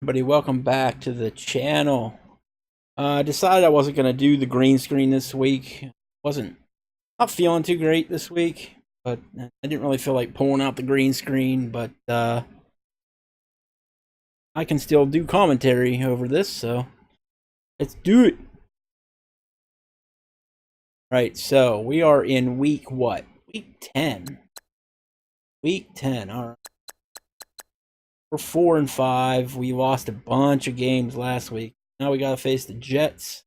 Everybody, welcome back to the channel. I decided I wasn't going to do the green screen this week. Wasn't not feeling too great this week, but I didn't really feel like pulling out the green screen, but I can still do commentary over this, so let's do it. Right, so we are in week what? Week 10. Week 10, alright. We're 4-5. We lost a bunch of games last week. Now we gotta face the Jets.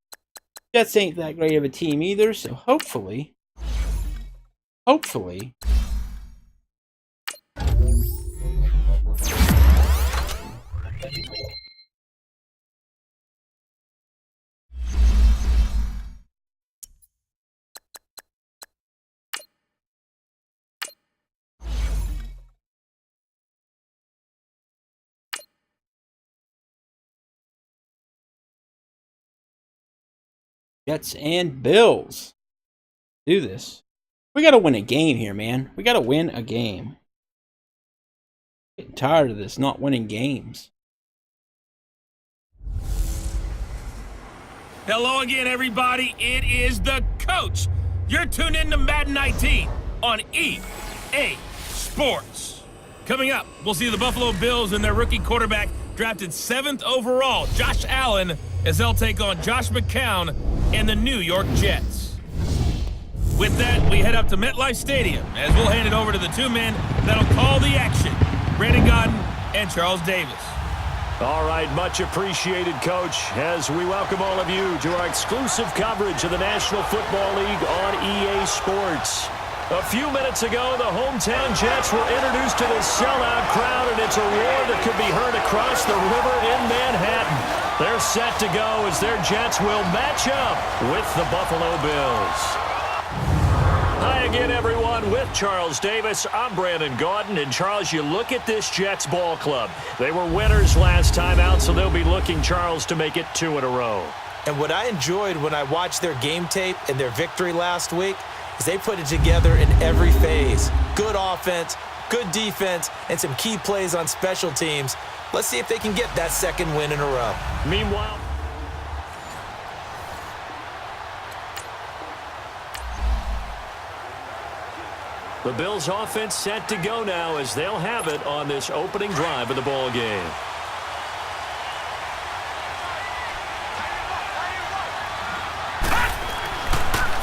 Jets ain't that great of a team either, so hopefully. Jets and Bills. Do this. We gotta win a game here, man. We gotta win a game. Getting tired of this, not winning games. Hello again, everybody. It is the coach. You're tuned in to Madden 19 on EA Sports. Coming up, we'll see the Buffalo Bills and their rookie quarterback drafted 7th overall, Josh Allen, as they'll take on Josh McCown and the New York Jets. With that, we head up to MetLife Stadium as we'll hand it over to the two men that'll call the action, Brandon Godden and Charles Davis. All right, much appreciated, Coach, as we welcome all of you to our exclusive coverage of the National Football League on EA Sports. A few minutes ago, the hometown Jets were introduced to this sellout crowd, and it's a roar that could be heard across the river in Manhattan. They're set to go as their Jets will match up with the Buffalo Bills. Hi again, everyone. With Charles Davis, I'm Brandon Godden. And Charles, you look at this Jets ball club. They were winners last time out, so they'll be looking, Charles, to make it 2 in a row. And what I enjoyed when I watched their game tape and their victory last week is they put it together in every phase. Good offense, good defense, and some key plays on special teams. Let's see if they can get that second win in a row. Meanwhile, the Bills offense set to go now as they'll have it on this opening drive of the ball game.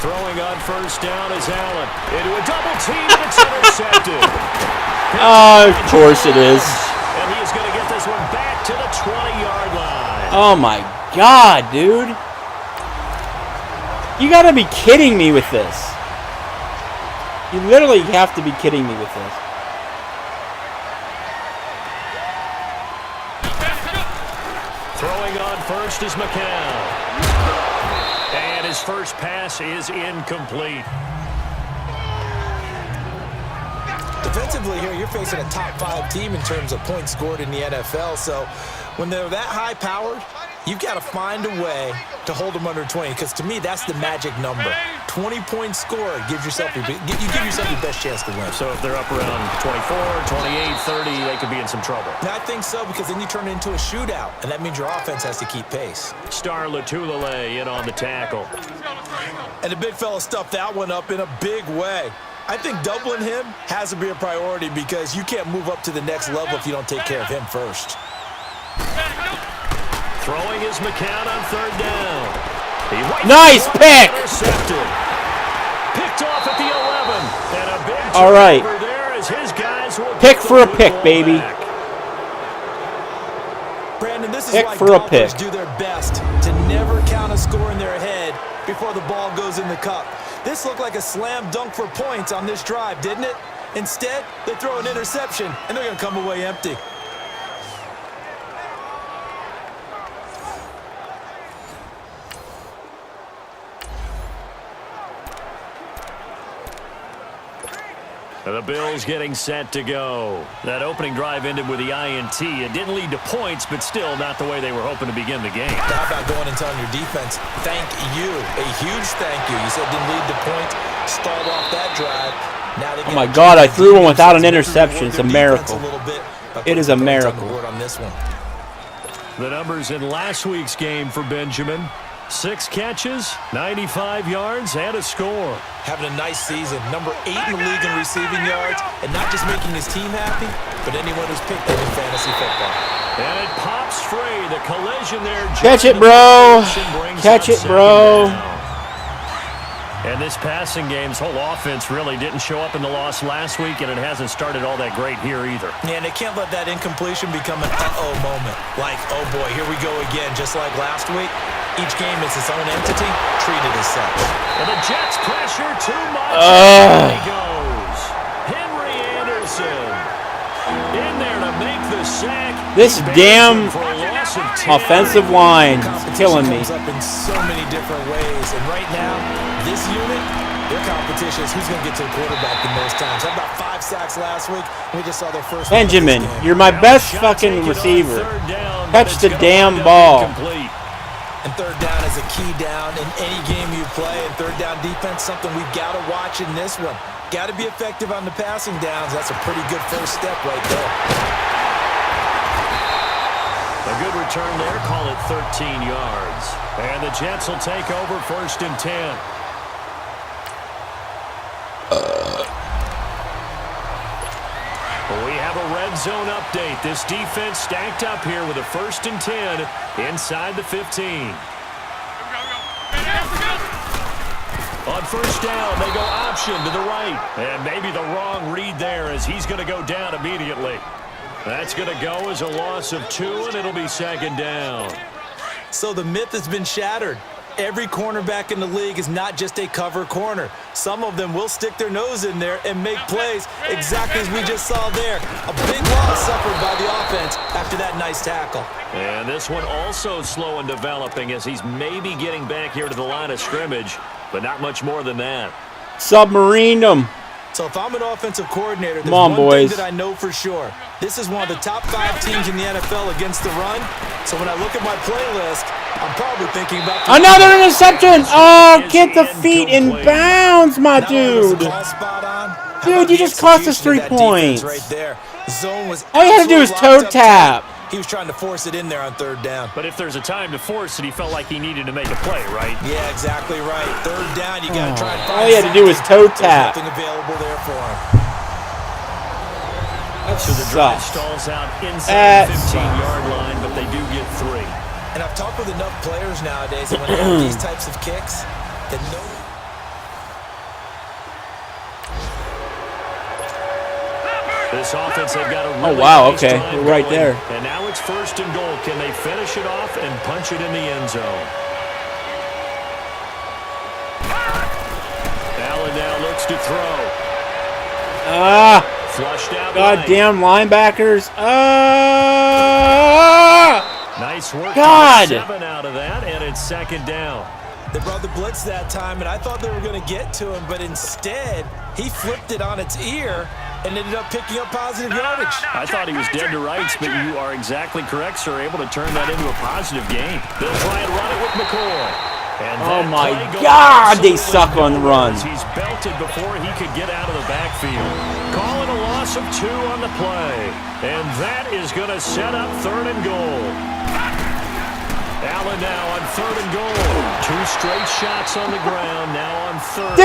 Throwing on first down is Allen. Into a double team, and it's intercepted. Of course it is. And he is going to get this one back to the 20-yard line. Oh my god, dude. You gotta be kidding me with this. You literally have to be kidding me with this. Throwing on first is McCown. And his first pass is incomplete. Defensively here, you're facing a top 5 team in terms of points scored in the NFL. So when they're that high-powered, you've got to find a way to hold them under 20. Because to me, that's the magic number. 20 points scored gives yourself you give yourself your best chance to win. So if they're up around 24, 28, 30, they could be in some trouble. Now, I think so, because then you turn it into a shootout, and that means your offense has to keep pace. Star Latulele in on the tackle. And the big fella stuffed that one up in a big way. I think doubling him has to be a priority because you can't move up to the next level if you don't take care of him first. Throwing is McCown on third down. Nice pick! Intercepted. Picked off at the 11. And a big all right. there as his guys will Pick for a pick, baby. Back. Brandon, this is Pick why for a golfers pick. do their best to never count a score in their head before the ball goes in the cup. This looked like a slam dunk for points on this drive, didn't it? Instead, they throw an interception, and they're going to come away empty. And the Bills getting set to go. That opening drive ended with the INT. It didn't lead to points, but still not the way they were hoping to begin the game. How about going and telling your defense, thank you, a huge thank you. You said didn't lead to points, start off that drive. Now they Oh my god, I threw one without an interception. It's a miracle. It is a miracle. On this one. The numbers in last week's game for Benjamin. 6 catches, 95 yards, and a score. Having a nice season. Number 8 in the league in receiving yards. And not just making his team happy, but anyone who's picked him in fantasy football. And it pops free. The collision there. Catch it, bro. Catch it, bro. And this passing game's whole offense really didn't show up in the loss last week, and it hasn't started all that great here either. Yeah, and they can't let that incompletion become an uh-oh moment. Like, oh boy, here we go again, just like last week. Each game is its own entity, treated as such. And the Jets pressure too much. And he goes. Henry Anderson in there to make the sack. This damn offensive line is killing me. Comes up in so many different ways, and right now, this unit, their competition is who's going to get to the quarterback the most times. Had about 5 sacks last week. We just saw their first. Benjamin, you're my best fucking receiver. Catch the damn ball. And third down is a key down in any game you play. And third down defense, something we've got to watch in this one. Got to be effective on the passing downs. That's a pretty good first step right there. A good return there. Call it 13 yards. And the Jets will take over 1st and 10. We have a red zone update. This defense stacked up here with a 1st and 10 inside the 15. On 1st down, they go option to the right. And maybe the wrong read there as he's going to go down immediately. That's going to go as a loss of 2, and it'll be 2nd down. So the myth has been shattered. Every cornerback in the league is not just a cover corner. Some of them will stick their nose in there and make plays exactly as we just saw there. A big loss suffered by the offense after that nice tackle. And this one also slow in developing as he's maybe getting back here to the line of scrimmage, but not much more than that. Submarine them. So if I'm an offensive coordinator, there's one thing that I know for sure. This is one of the top 5 teams in the NFL against the run. So when I look at my playlist, I'm probably thinking about another interception. Oh, get the feet in bounds, my dude. Dude, you just cost us 3 points. Right there. Zone was all you had to do is toe tap. He was trying to force it in there on 3rd down. But if there's a time to force it, he felt like he needed to make a play, right? Yeah, exactly right. 3rd down, you got to try and find all you had to do was toe tap. There's nothing available there for him. So the drive stalls out inside the 15-yard line, but they do get 3. And I've talked with enough players nowadays, and when they have these types of kicks, that no. This offense, they've got a really nice okay. We're right there. And now it's 1st and goal. Can they finish it off and punch it in the end zone? Allen now looks to throw. Flushed out. Goddamn linebackers. Nice work. God. 7 out of that, and it's 2nd down. They brought the blitz that time, and I thought they were going to get to him, but instead, he flipped it on its ear and ended up picking up positive yardage. I thought he was dead to rights, but you are exactly correct, sir. Able to turn that into a positive gain. They'll try and run it with McCoy. And oh my God, they suck on the run. He's belted before he could get out of the backfield. Calling a loss of 2 on the play. And that is going to set up 3rd and goal. Allen now on 3rd and goal. 2 straight shots on the ground, now on 3rd.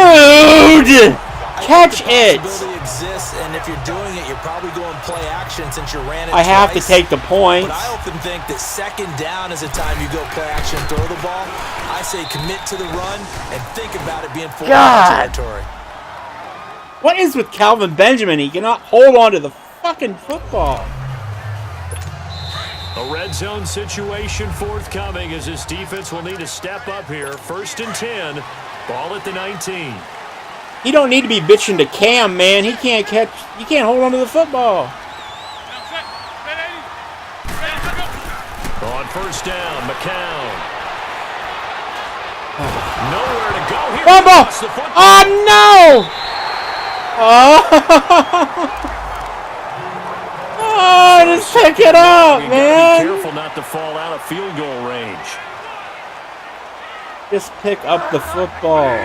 Dude! Catch it! Exists, and if you're doing it, you're probably going play action since you ran it I have twice. to take the points. But I often think that 2nd down is the time you go play action, throw the ball. I say commit to the run and think about it being full territory. What is with Calvin Benjamin? He cannot hold on to the fucking football. A red zone situation forthcoming as this defense will need to step up here. 1st and 10, ball at the 19. He don't need to be bitching to Cam, man. He can't catch. He can't hold on to the football. On 1st down, McCown. Nowhere to go here. Fumble! Oh no! Oh, just pick it up, man. Be careful not to fall out of field goal range. Just pick up the football.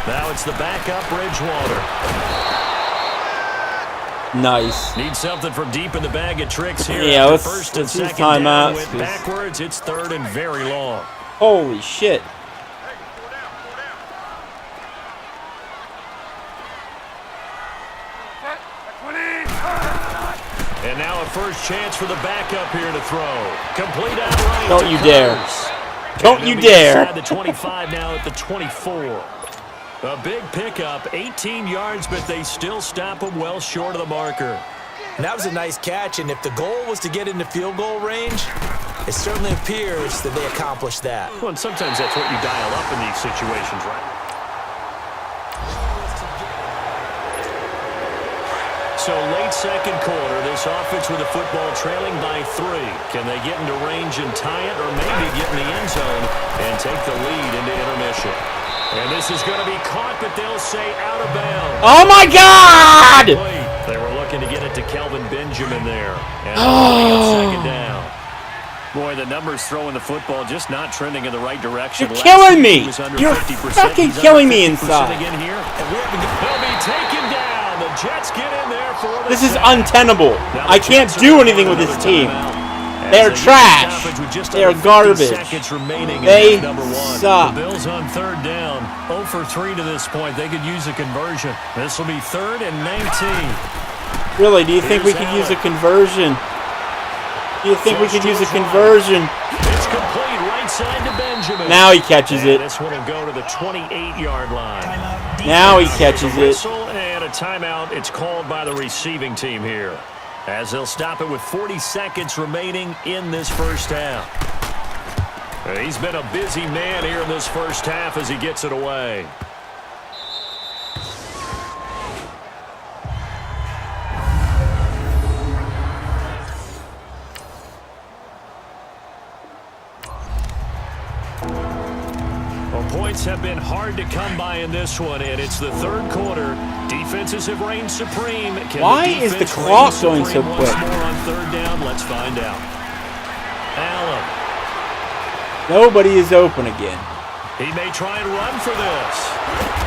Now it's the backup Bridgewater. Nice. Need something from deep in the bag of tricks here. Yeah, After let's first and use second down timeouts, went backwards. It's third and very long. Holy shit. And now a first chance for the backup here to throw. Complete out right. Don't you dare. Don't you dare. Inside the 25 now at the 24. A big pickup, 18 yards, but they still stop him well short of the marker. And that was a nice catch, and if the goal was to get into field goal range, it certainly appears that they accomplished that. Well, and sometimes that's what you dial up in these situations, right? So late second quarter, this offense with the football trailing by 3. Can they get into range and tie it, or maybe get in the end zone and take the lead into intermission? And this is going to be caught, but they'll say out of bounds. Oh my God! They were looking to get it to Kelvin Benjamin there. And on second down. Boy, the numbers throwing the football just not trending in the right direction. You're killing me. You're fucking killing me inside. Again here. They'll be taken down. The Jets get in there for the This is untenable. I can't do anything with this team. They're trash. They're garbage. They suck. The Bills on third down. 0 for 3 to this point. They could use a conversion. This will be 3rd and 19. Really, do you think we could use a conversion? Do you think we could use a conversion? It's complete right side to Benjamin. Now he catches it. This one will go to the 28-yard line. Now he catches it. And a timeout. It's called by the receiving team here, as they'll stop it with 40 seconds remaining in this first half. He's been a busy man here in this first half as he gets it away. Points have been hard to come by in this one, and it's the third quarter. Defenses have reigned supreme. Why is the clock going so quick? Once more on third down. Let's find out. Allen. Nobody is open again. He may try and run for this.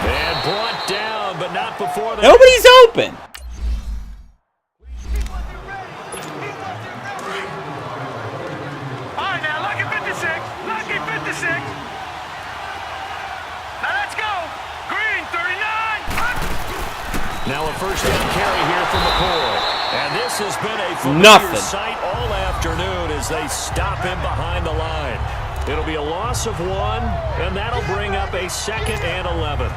And brought down, but not before that. Nobody's open. All right, now, lucky 56. Lucky 56. Now a first down carry here from McCoy. And this has been a familiar sight all afternoon as they stop him behind the line. It'll be a loss of 1, and that'll bring up a 2nd and 11.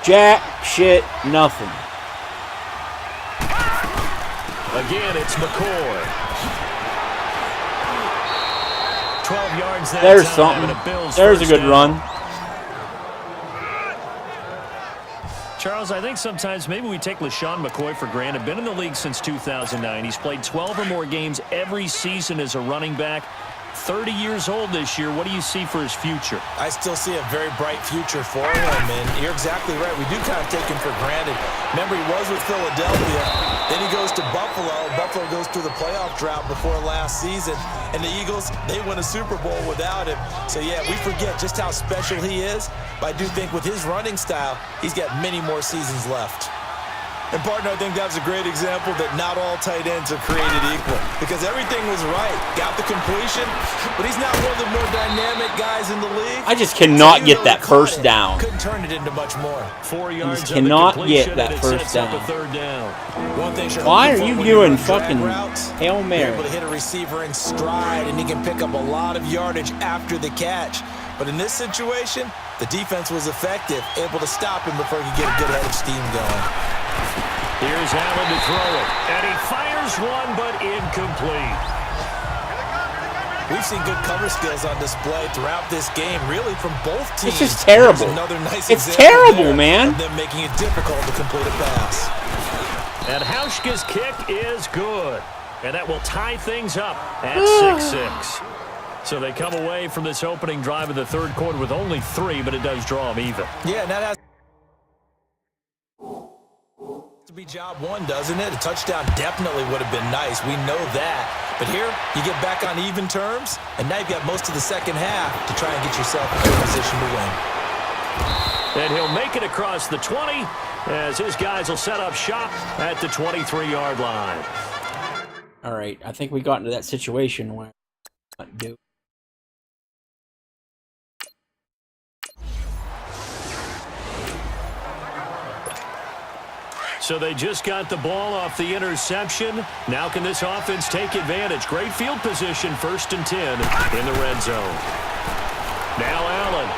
Jack, shit, nothing. Again, it's McCoy. 12 yards that There's time, something. There's a good run. Charles, I think sometimes maybe we take LaShawn McCoy for granted. Been in the league since 2009. He's played 12 or more games every season as a running back. 30 years old this year. What do you see for his future? I still see a very bright future for him, and you're exactly right. We do kind of take him for granted. Remember, he was with Philadelphia. Then he goes to Buffalo. Buffalo goes through the playoff drought before last season, and the Eagles, they win a Super Bowl without him. So, yeah, we forget just how special he is, but I do think with his running style, he's got many more seasons left. And, partner, I think that was a great example that not all tight ends are created equal, because everything was right. Got the completion, but he's not one of the more dynamic guys in the league. I just cannot get that first down. Couldn't turn it into much more. 4 yards. Just cannot get that first down. Why are you doing fucking Hail Mary? Able to hit a receiver in stride, and he can pick up a lot of yardage after the catch. But in this situation, the defense was effective, able to stop him before he could get a good head of steam going. Here's Allen to throw it, and he fires one, but incomplete. We've seen good cover skills on display throughout this game, really from both teams. This is terrible. Another nice it's terrible, man. Of them making it difficult to complete a pass. And Hauschka's kick is good, and that will tie things up at 6-6. So they come away from this opening drive of the third quarter with only 3, but it does draw them even. Yeah, and that has to be job one, doesn't it? A touchdown definitely would have been nice. We know that. But here, you get back on even terms, and now you've got most of the second half to try and get yourself in a position to win. And he'll make it across the 20 as his guys will set up shop at the 23-yard line. All right, I think we got into that situation where do. So they just got the ball off the interception. Now can this offense take advantage? Great field position, 1st and 10 in the red zone. Now Allen.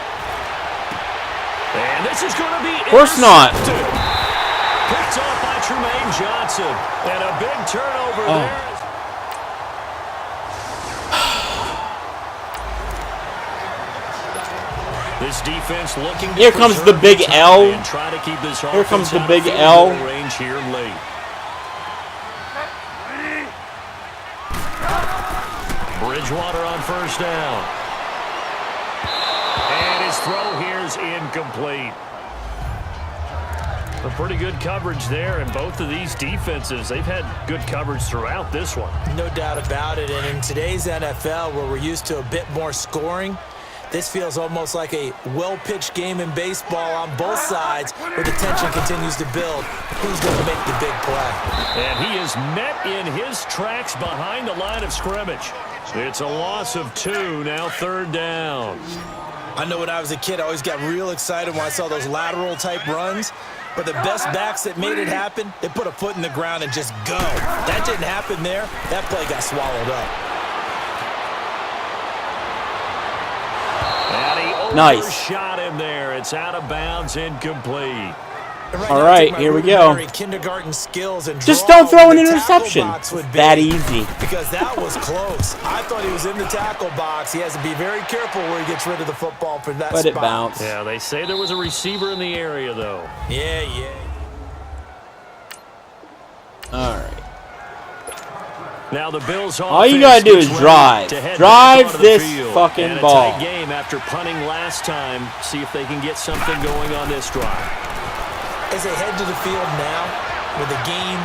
And this is going to be Of course not. Picked off by Tremaine Johnson. And a big turnover there. This defense looking to Here comes the big L. And try to keep this Here comes the offense big out of L. range here late. Bridgewater on 1st down. And his throw here is incomplete. A pretty good coverage there, and both of these defenses, they've had good coverage throughout this one. No doubt about it, and in today's NFL, where we're used to a bit more scoring, this feels almost like a well-pitched game in baseball on both sides where the tension continues to build. Who's going to make the big play? And he is met in his tracks behind the line of scrimmage. It's a loss of 2, now 3rd down. I know when I was a kid, I always got real excited when I saw those lateral-type runs. But the best backs that made it happen, they put a foot in the ground and just go. That didn't happen there. That play got swallowed up. Nice. Shot him there. It's out of bounds, incomplete. All right, here we go. Kindergarten skills and just don't throw an interception. That easy. Because that was close. I thought he was in the tackle box. He has to be very careful where he gets rid of the football for that spot. But it bounced. Yeah, they say there was a receiver in the area, though. Yeah. All right. Now the Bills all you gotta do is drive. Drive this fucking and ball. A tight game after punting last time. See if they can get something going on this drive. As they head to the field now, with the game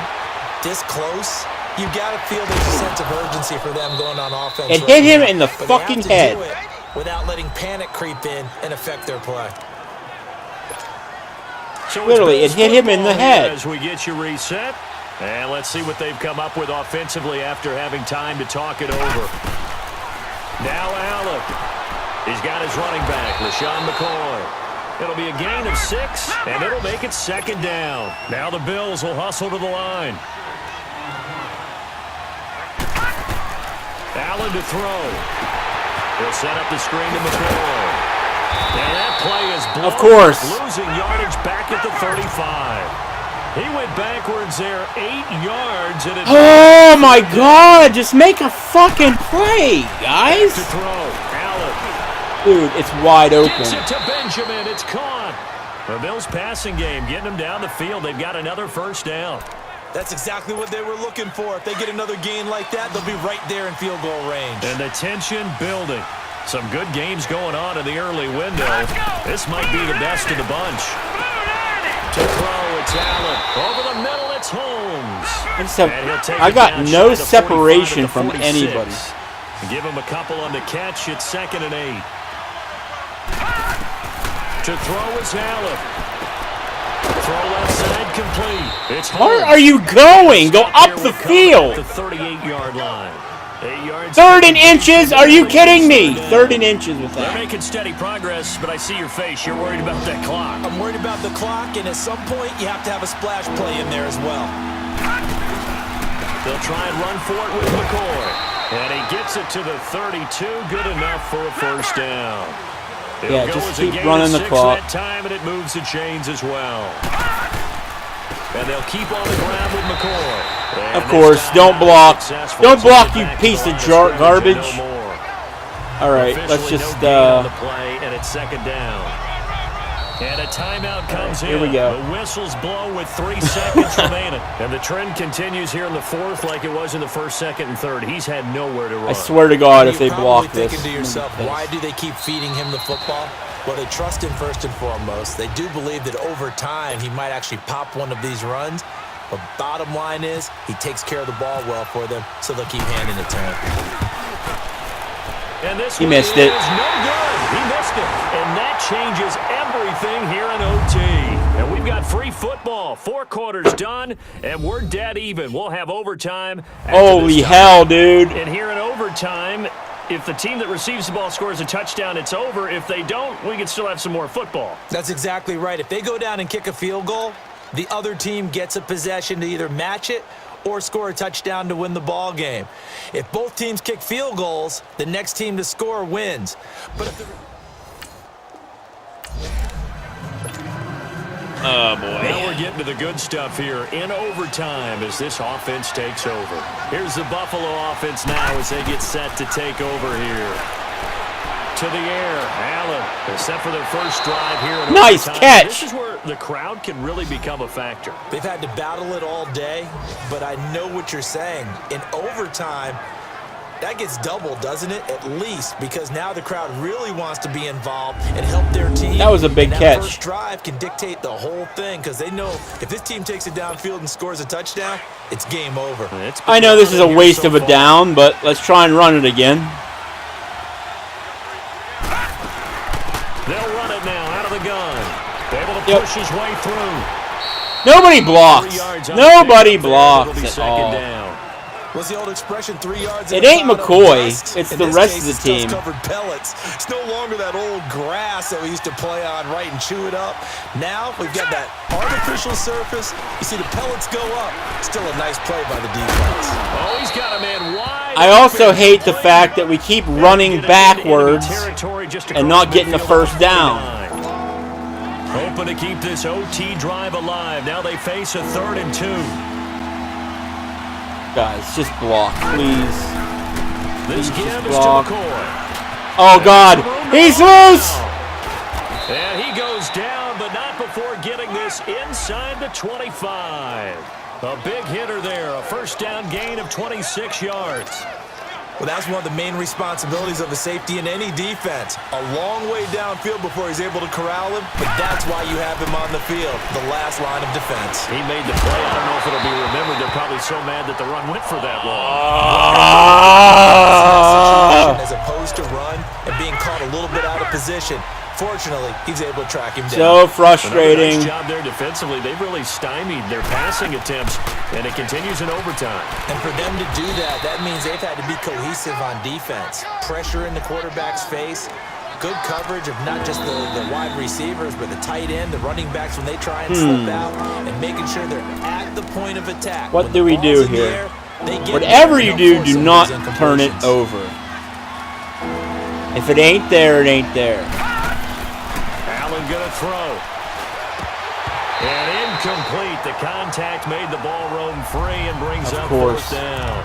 this close, you gotta feel there's a sense of urgency for them going on offense. It hit him in the fucking head. Do it without letting panic creep in and affect their play. So literally, it hit him in the head. As we get you reset. And let's see what they've come up with offensively after having time to talk it over. Now Allen. He's got his running back, LaShawn McCoy. It'll be a gain of 6, and it'll make it 2nd down. Now the Bills will hustle to the line. Allen to throw. He'll set up the screen to McCoy. And that play is blown. Of course. Losing yardage back at the 35. He went backwards there 8 yards. And oh, my God. Just make a fucking play, guys. To throw. Allen. Dude, it's wide open. Gets it to Benjamin. It's caught. The Bills passing game, getting them down the field. They've got another 1st down. That's exactly what they were looking for. If they get another gain like that, they'll be right there in field goal range. And the tension building. Some good games going on in the early window. This might be the best of the bunch. To throw, it's Allen. Over the middle, it's Holmes. I got no separation from anybody. Give him a couple on the catch. It's 2nd and 8. To throw, it's Allen. Throw left side complete. It's Holmes. Where are you going? Go up the field. The 38-yard line. 8 yards. 3rd and inches? Are you kidding me? 3rd and inches with They're that. making steady progress, but I see your face. You're worried about that clock. I'm worried about the clock, and at some point, you have to have a splash play in there as well. They'll try and run for it with McCoy. And he gets it to the 32. Good enough for a 1st down. Yeah, just keep running the clock. That time, and it moves the chains as well. And they'll keep on the ground with McCoy. And of course, don't block. Don't block, you piece of garbage. All right, let's just on the play, and it's 2nd down. And a timeout comes in. Here we go. The whistles blow with 3 seconds remaining. And the trend continues here in the 4th like it was in the 1st, 2nd, and 3rd. He's had nowhere to run. I swear to God, if they block this. You're probably thinking to yourself, why do they keep feeding him the football? Well, they trust him first and foremost. They do believe that over time he might actually pop one of these runs. But bottom line is he takes care of the ball well for them, so they'll keep handing it to him. And this He one missed it. is no good. He missed it. And that changes everything here in OT. And we've got free football. 4 quarters done, and we're dead even. We'll have overtime. After Holy this time. hell, dude. And here in overtime, if the team that receives the ball scores a touchdown, it's over. If they don't, we can still have some more football. That's exactly right. If they go down and kick a field goal, the other team gets a possession to either match it or score a touchdown to win the ball game. If both teams kick field goals, the next team to score wins. But if the Oh, boy. Now we're getting to the good stuff here in overtime as this offense takes over. Here's the Buffalo offense now as they get set to take over here. To the air, Allen is set for their first drive here. In Nice overtime. catch. This is where the crowd can really become a factor. They've had to battle it all day, but I know what you're saying. In overtime, that gets doubled, doesn't it? At least, because now the crowd really wants to be involved and help their team. That was a big and catch. That first drive can dictate the whole thing because they know if this team takes it downfield and scores a touchdown, it's game over. I know this is a waste of a down, but let's try and run it again. They'll run it now out of the gun. Able to push his way through. Nobody blocks. Nobody blocks at all. What's the old expression? 3 yards. It ain't McCoy. It's the rest of the team. Covered pellets. It's no longer that old grass that we used to play on, right, and chew it up. Now we've got that artificial surface. You see the pellets go up. Still a nice play by the defense. Oh, he's got a man wide. I also hate the fact that we keep running backwards and not getting the first down. Hoping to keep this OT drive alive. Now they face a 3rd and 2. Guys, just block, please. This give is to block. McCoy. Oh, God. He's loose! And he goes down, but not before getting this inside the 25. A big hitter there. A first down gain of 26 yards. Well, that's one of the main responsibilities of a safety in any defense. A long way downfield before he's able to corral him, but that's why you have him on the field, the last line of defense. He made the play. I don't know if it'll be remembered. They're probably so mad that the run went for that long. As opposed to run and being caught a little bit out of position. Fortunately, he's able to track him down. So frustrating. Nice job there defensively. They've really stymied their passing attempts, and it continues in overtime. And for them to do that, that means they've had to be cohesive on defense. Pressure in the quarterback's face. Good coverage of not just the wide receivers, but the tight end, the running backs when they try and slip out, and making sure they're at the point of attack. What When do the we do ball's in the here? air, Whatever you do not turn it over. If it ain't there, it ain't there. Allen gonna throw. And incomplete. The contact made the ball roam free and brings up 4th down.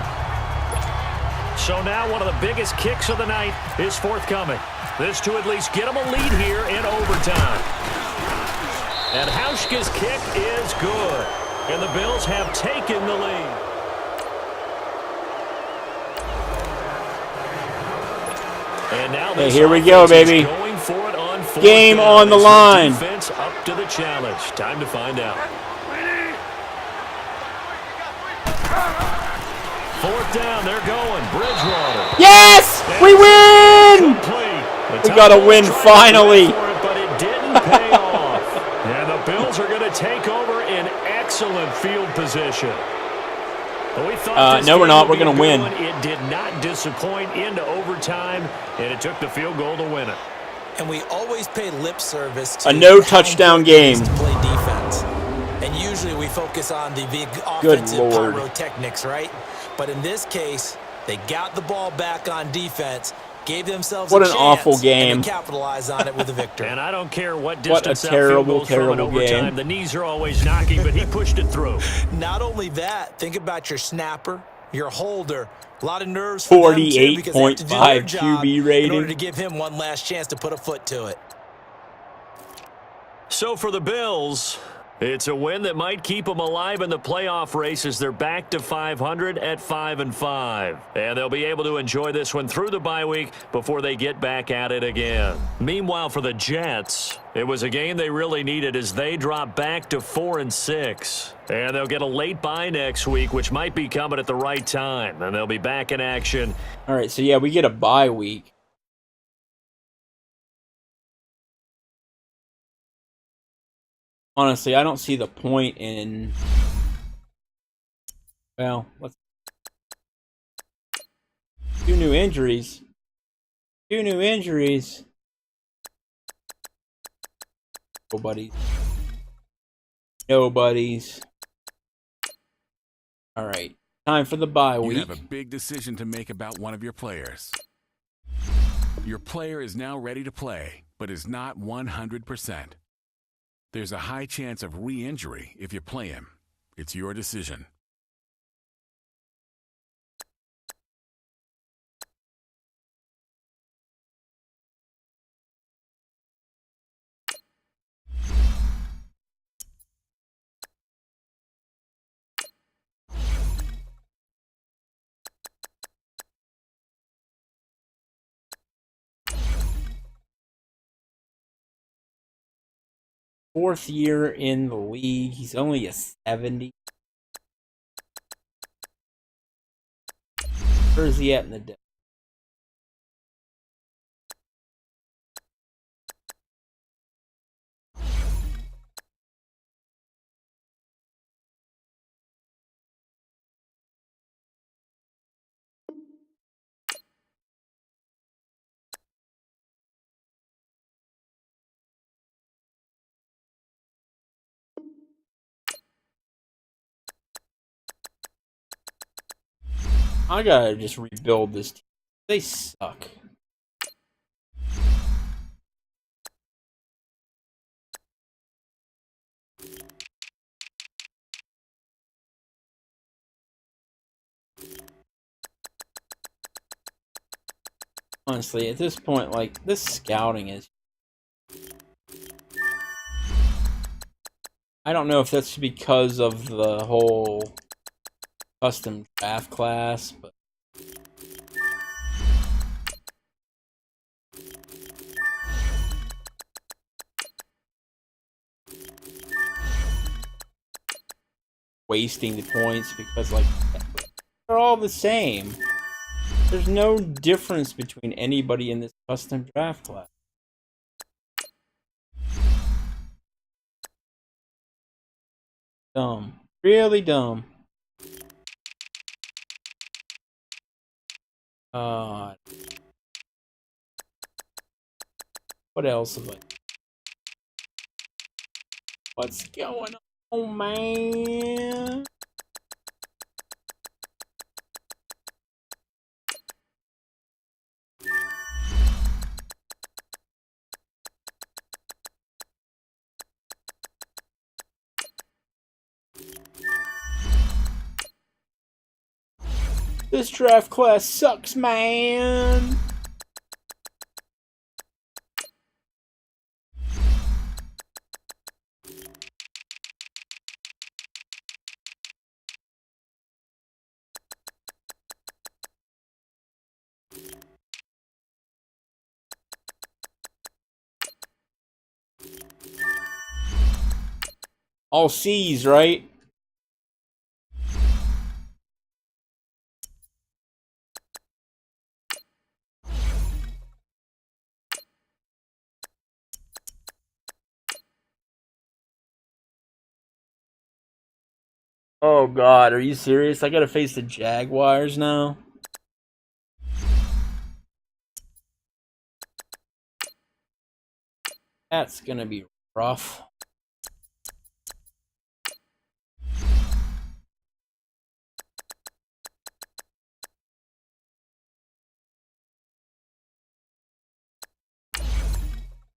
So now one of the biggest kicks of the night is forthcoming. This to at least get them a lead here in overtime. And Hauschka's kick is good. And the Bills have taken the lead. And now hey, here we go, baby. Going for it on game on the line. Defense up to the challenge. Time to find out. 4th down, they're going. Bridgewater. Yes! We win! We got to win finally. But it didn't pay off. And the Bills are going to take over in excellent field position. We thought no, we're not. We're going to win. It did not disappoint into overtime, and it took the field goal to win it. And we always pay lip service to a no-touchdown game. To play defense. And usually we focus on the big offensive pyrotechnics, right? But in this case, they got the ball back on defense, gave themselves what a an chance, awful game. and capitalize on it with a victory. And I don't care what distance what a terrible, that field goes from in overtime. game. The knees are always knocking, but he pushed it through. Not only that, think about your snapper, your holder. A lot of nerves for them too, because they have to do their job QB rating. in order to give him one last chance to put a foot to it. So for the Bills, it's a win that might keep them alive in the playoff race as they're back to 500 at 5-5. And they'll be able to enjoy this one through the bye week before they get back at it again. Meanwhile, for the Jets, it was a game they really needed as they drop back to 4-6. And they'll get a late bye next week, which might be coming at the right time. And they'll be back in action. All right, so yeah, we get a bye week. Honestly, I don't see the point in... Well, let's... 2 new injuries. 2 new injuries. Nobody's. Nobody's. Alright. Time for the bye week. You have a big decision to make about one of your players. Your player is now ready to play, but is not 100%. There's a high chance of re-injury if you play him. It's your decision. Fourth year in the league. He's only a 70. Where is he at in the depth? I gotta just rebuild this team. They suck. Honestly, at this point, like, this scouting is... I don't know if that's because of the whole custom draft class, but... wasting the points because, like, they're all the same. There's no difference between anybody in this custom draft class. Dumb. Really dumb. What else have I... What's going on, man? This draft class sucks, man. All C's, right? Oh god, are you serious? I gotta face the Jaguars now? That's gonna be rough.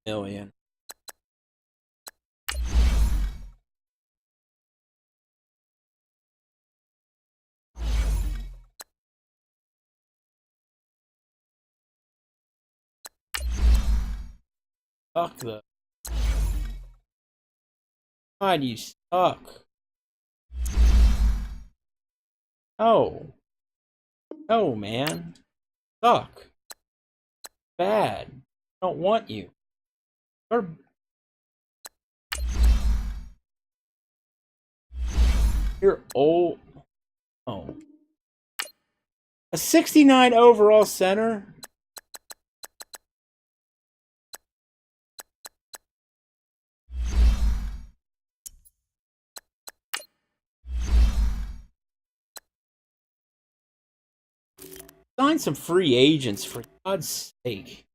Million. Fuck the... God, you suck. Oh. No, man. Suck. Bad. I don't want you. You're... You're old. Oh. A 69 overall center? Sign some free agents, for God's sake.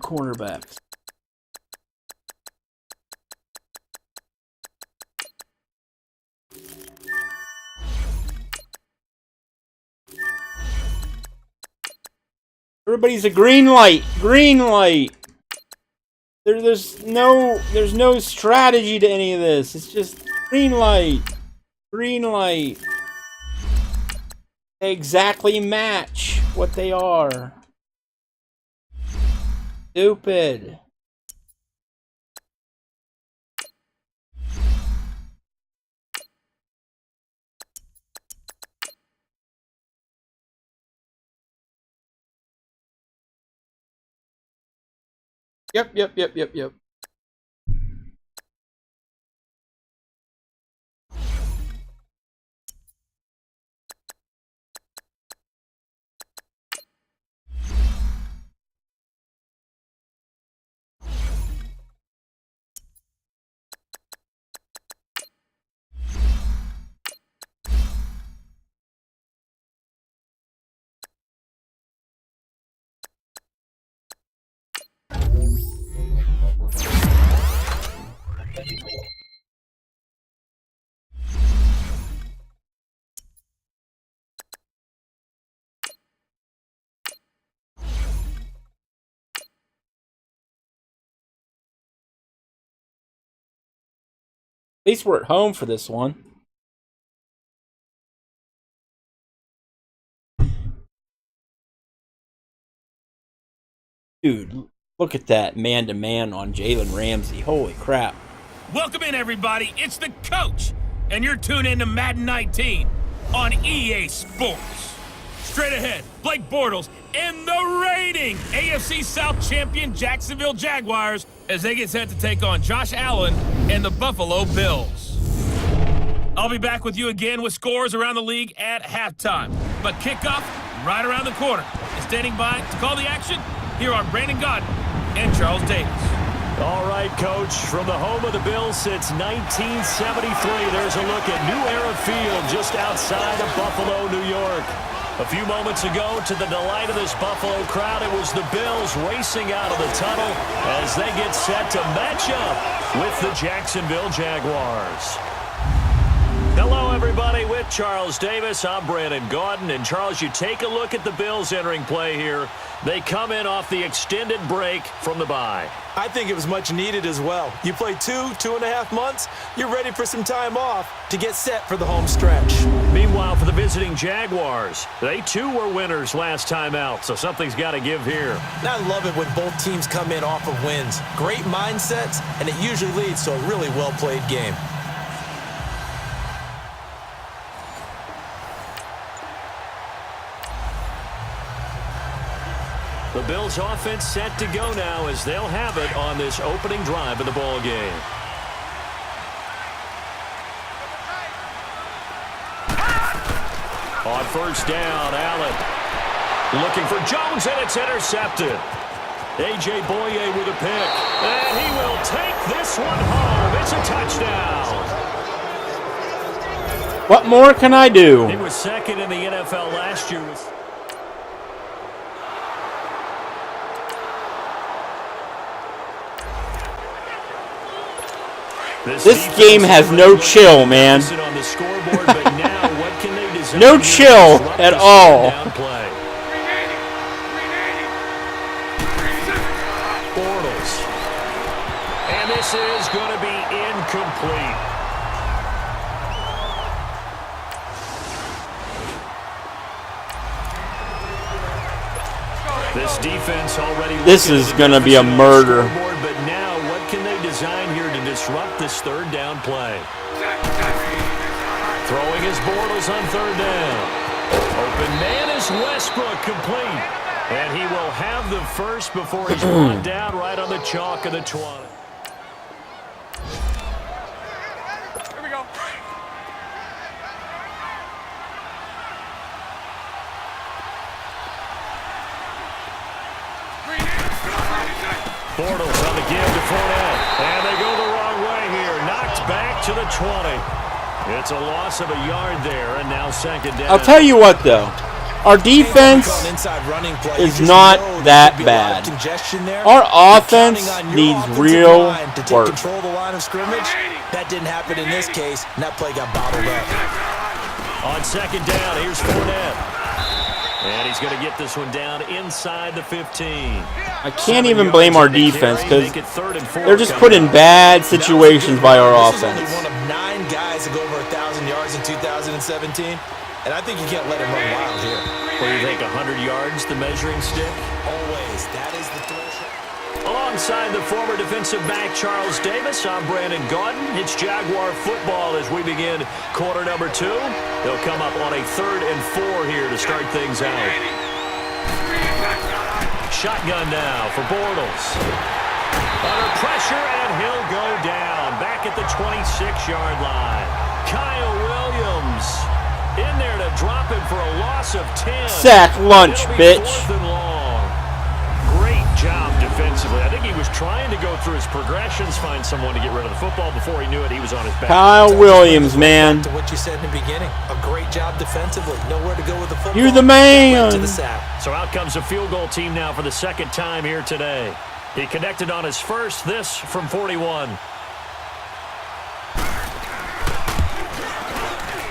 Cornerbacks. Everybody's a green light. Green light. There's no strategy to any of this. It's just green light. Green light. They exactly match what they are. Stupid. Yep. At least we're at home for this one. Dude, look at that man-to-man on Jalen Ramsey. Holy crap. Welcome in, everybody. It's the coach, and you're tuned in to Madden 19 on EA Sports. Straight ahead, Blake Bortles and the reigning AFC South champion Jacksonville Jaguars as they get set to take on Josh Allen and the Buffalo Bills. I'll be back with you again with scores around the league at halftime. But kickoff right around the corner. And standing by to call the action, here are Brandon Godden and Charles Davis. All right, Coach, from the home of the Bills since 1973, there's a look at New Era Field just outside of Buffalo, New York. A few moments ago, to the delight of this Buffalo crowd, it was the Bills racing out of the tunnel as they get set to match up with the Jacksonville Jaguars. Hello, everybody. With Charles Davis, I'm Brandon Gaudin. And, Charles, you take a look at the Bills entering play here. They come in off the extended break from the bye. I think it was much needed as well. You play 2.5 months, you're ready for some time off to get set for the home stretch. Meanwhile, for the visiting Jaguars, they too were winners last time out, so something's got to give here. I love it when both teams come in off of wins. Great mindsets, and it usually leads to a really well-played game. The Bills' offense set to go now as they'll have it on this opening drive of the ball game. On first down, Allen looking for Jones, and it's intercepted. A.J. Boye with a pick, and he will take this one home. It's a touchdown. What more can I do? He was second in the NFL last year with... This game has no chill, man. No chill at all. Bortles. And this is going to be incomplete. This defense already. This is going to be a murder. But now, what can they design here to disrupt this third down play? Throwing his Bortles on third down. Open man is Westbrook, complete. And he will have the first before he's brought down right on the chalk of the 20. Here we go. Bortles on the give to Fournette. And they go the wrong way here. Knocked back to the 20. It's a loss of a yard there, and now second down. I'll tell you what, though. Our defense is not that bad. Our offense needs real work. Control the line of scrimmage. That didn't happen in this case, and that play got bottled up. On second down, here's Fournette. And he's going to get this one down inside the 15. I can't even blame our defense because they're just put in bad situations by our offense. This is only one of 9 guys to go over 1,000 yards in 2017. And I think you can't let him run wild here. What do you think, 100 yards, the measuring stick? Always. That is the threshold. Alongside the former defensive back Charles Davis, I'm Brandon Gaudin. It's Jaguar football as we begin quarter number 2. They'll come up on a 3rd and 4 here to start things out. Shotgun now for Bortles. Under pressure, and he'll go down. Back at the 26-yard line. Kyle Williams in there to drop him for a loss of 10. Sack lunch, bitch. 4th and long. Great job defensively. I think he was trying to go through his progressions, find someone to get rid of the football. Before he knew it, he was on his back. Kyle Williams, man. To what you said in the beginning. A great job defensively. Nowhere to go with the football. You're the man. To the sack. So out comes a field goal team now for the second time here today. He connected on his first, this from 41.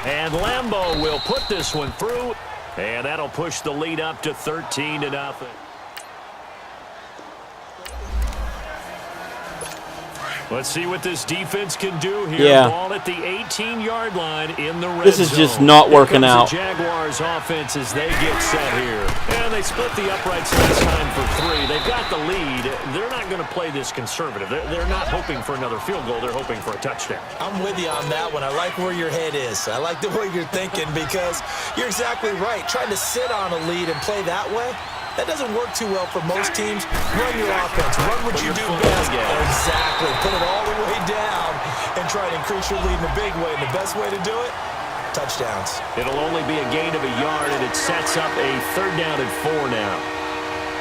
And Lambeau will put this one through, and that'll push the lead up to 13-0. Let's see what this defense can do here. Yeah. Ball at the 18-yard line in the red This is zone. just not working Here out. comes the Jaguars offense as they get set here. And they split the uprights last time for 3. They've got the lead. They're not going to play this conservative. They're not hoping for another field goal. They're hoping for a touchdown. I'm with you on that one. I like where your head is. I like the way you're thinking because you're exactly right. Trying to sit on a lead and play that way, that doesn't work too well for most teams. Run your offense. Run what you do best. Exactly. Put it all the way down and try to increase your lead in a big way. And the best way to do it, touchdowns. It'll only be a gain of a yard, and it sets up a 3rd down and 4 now.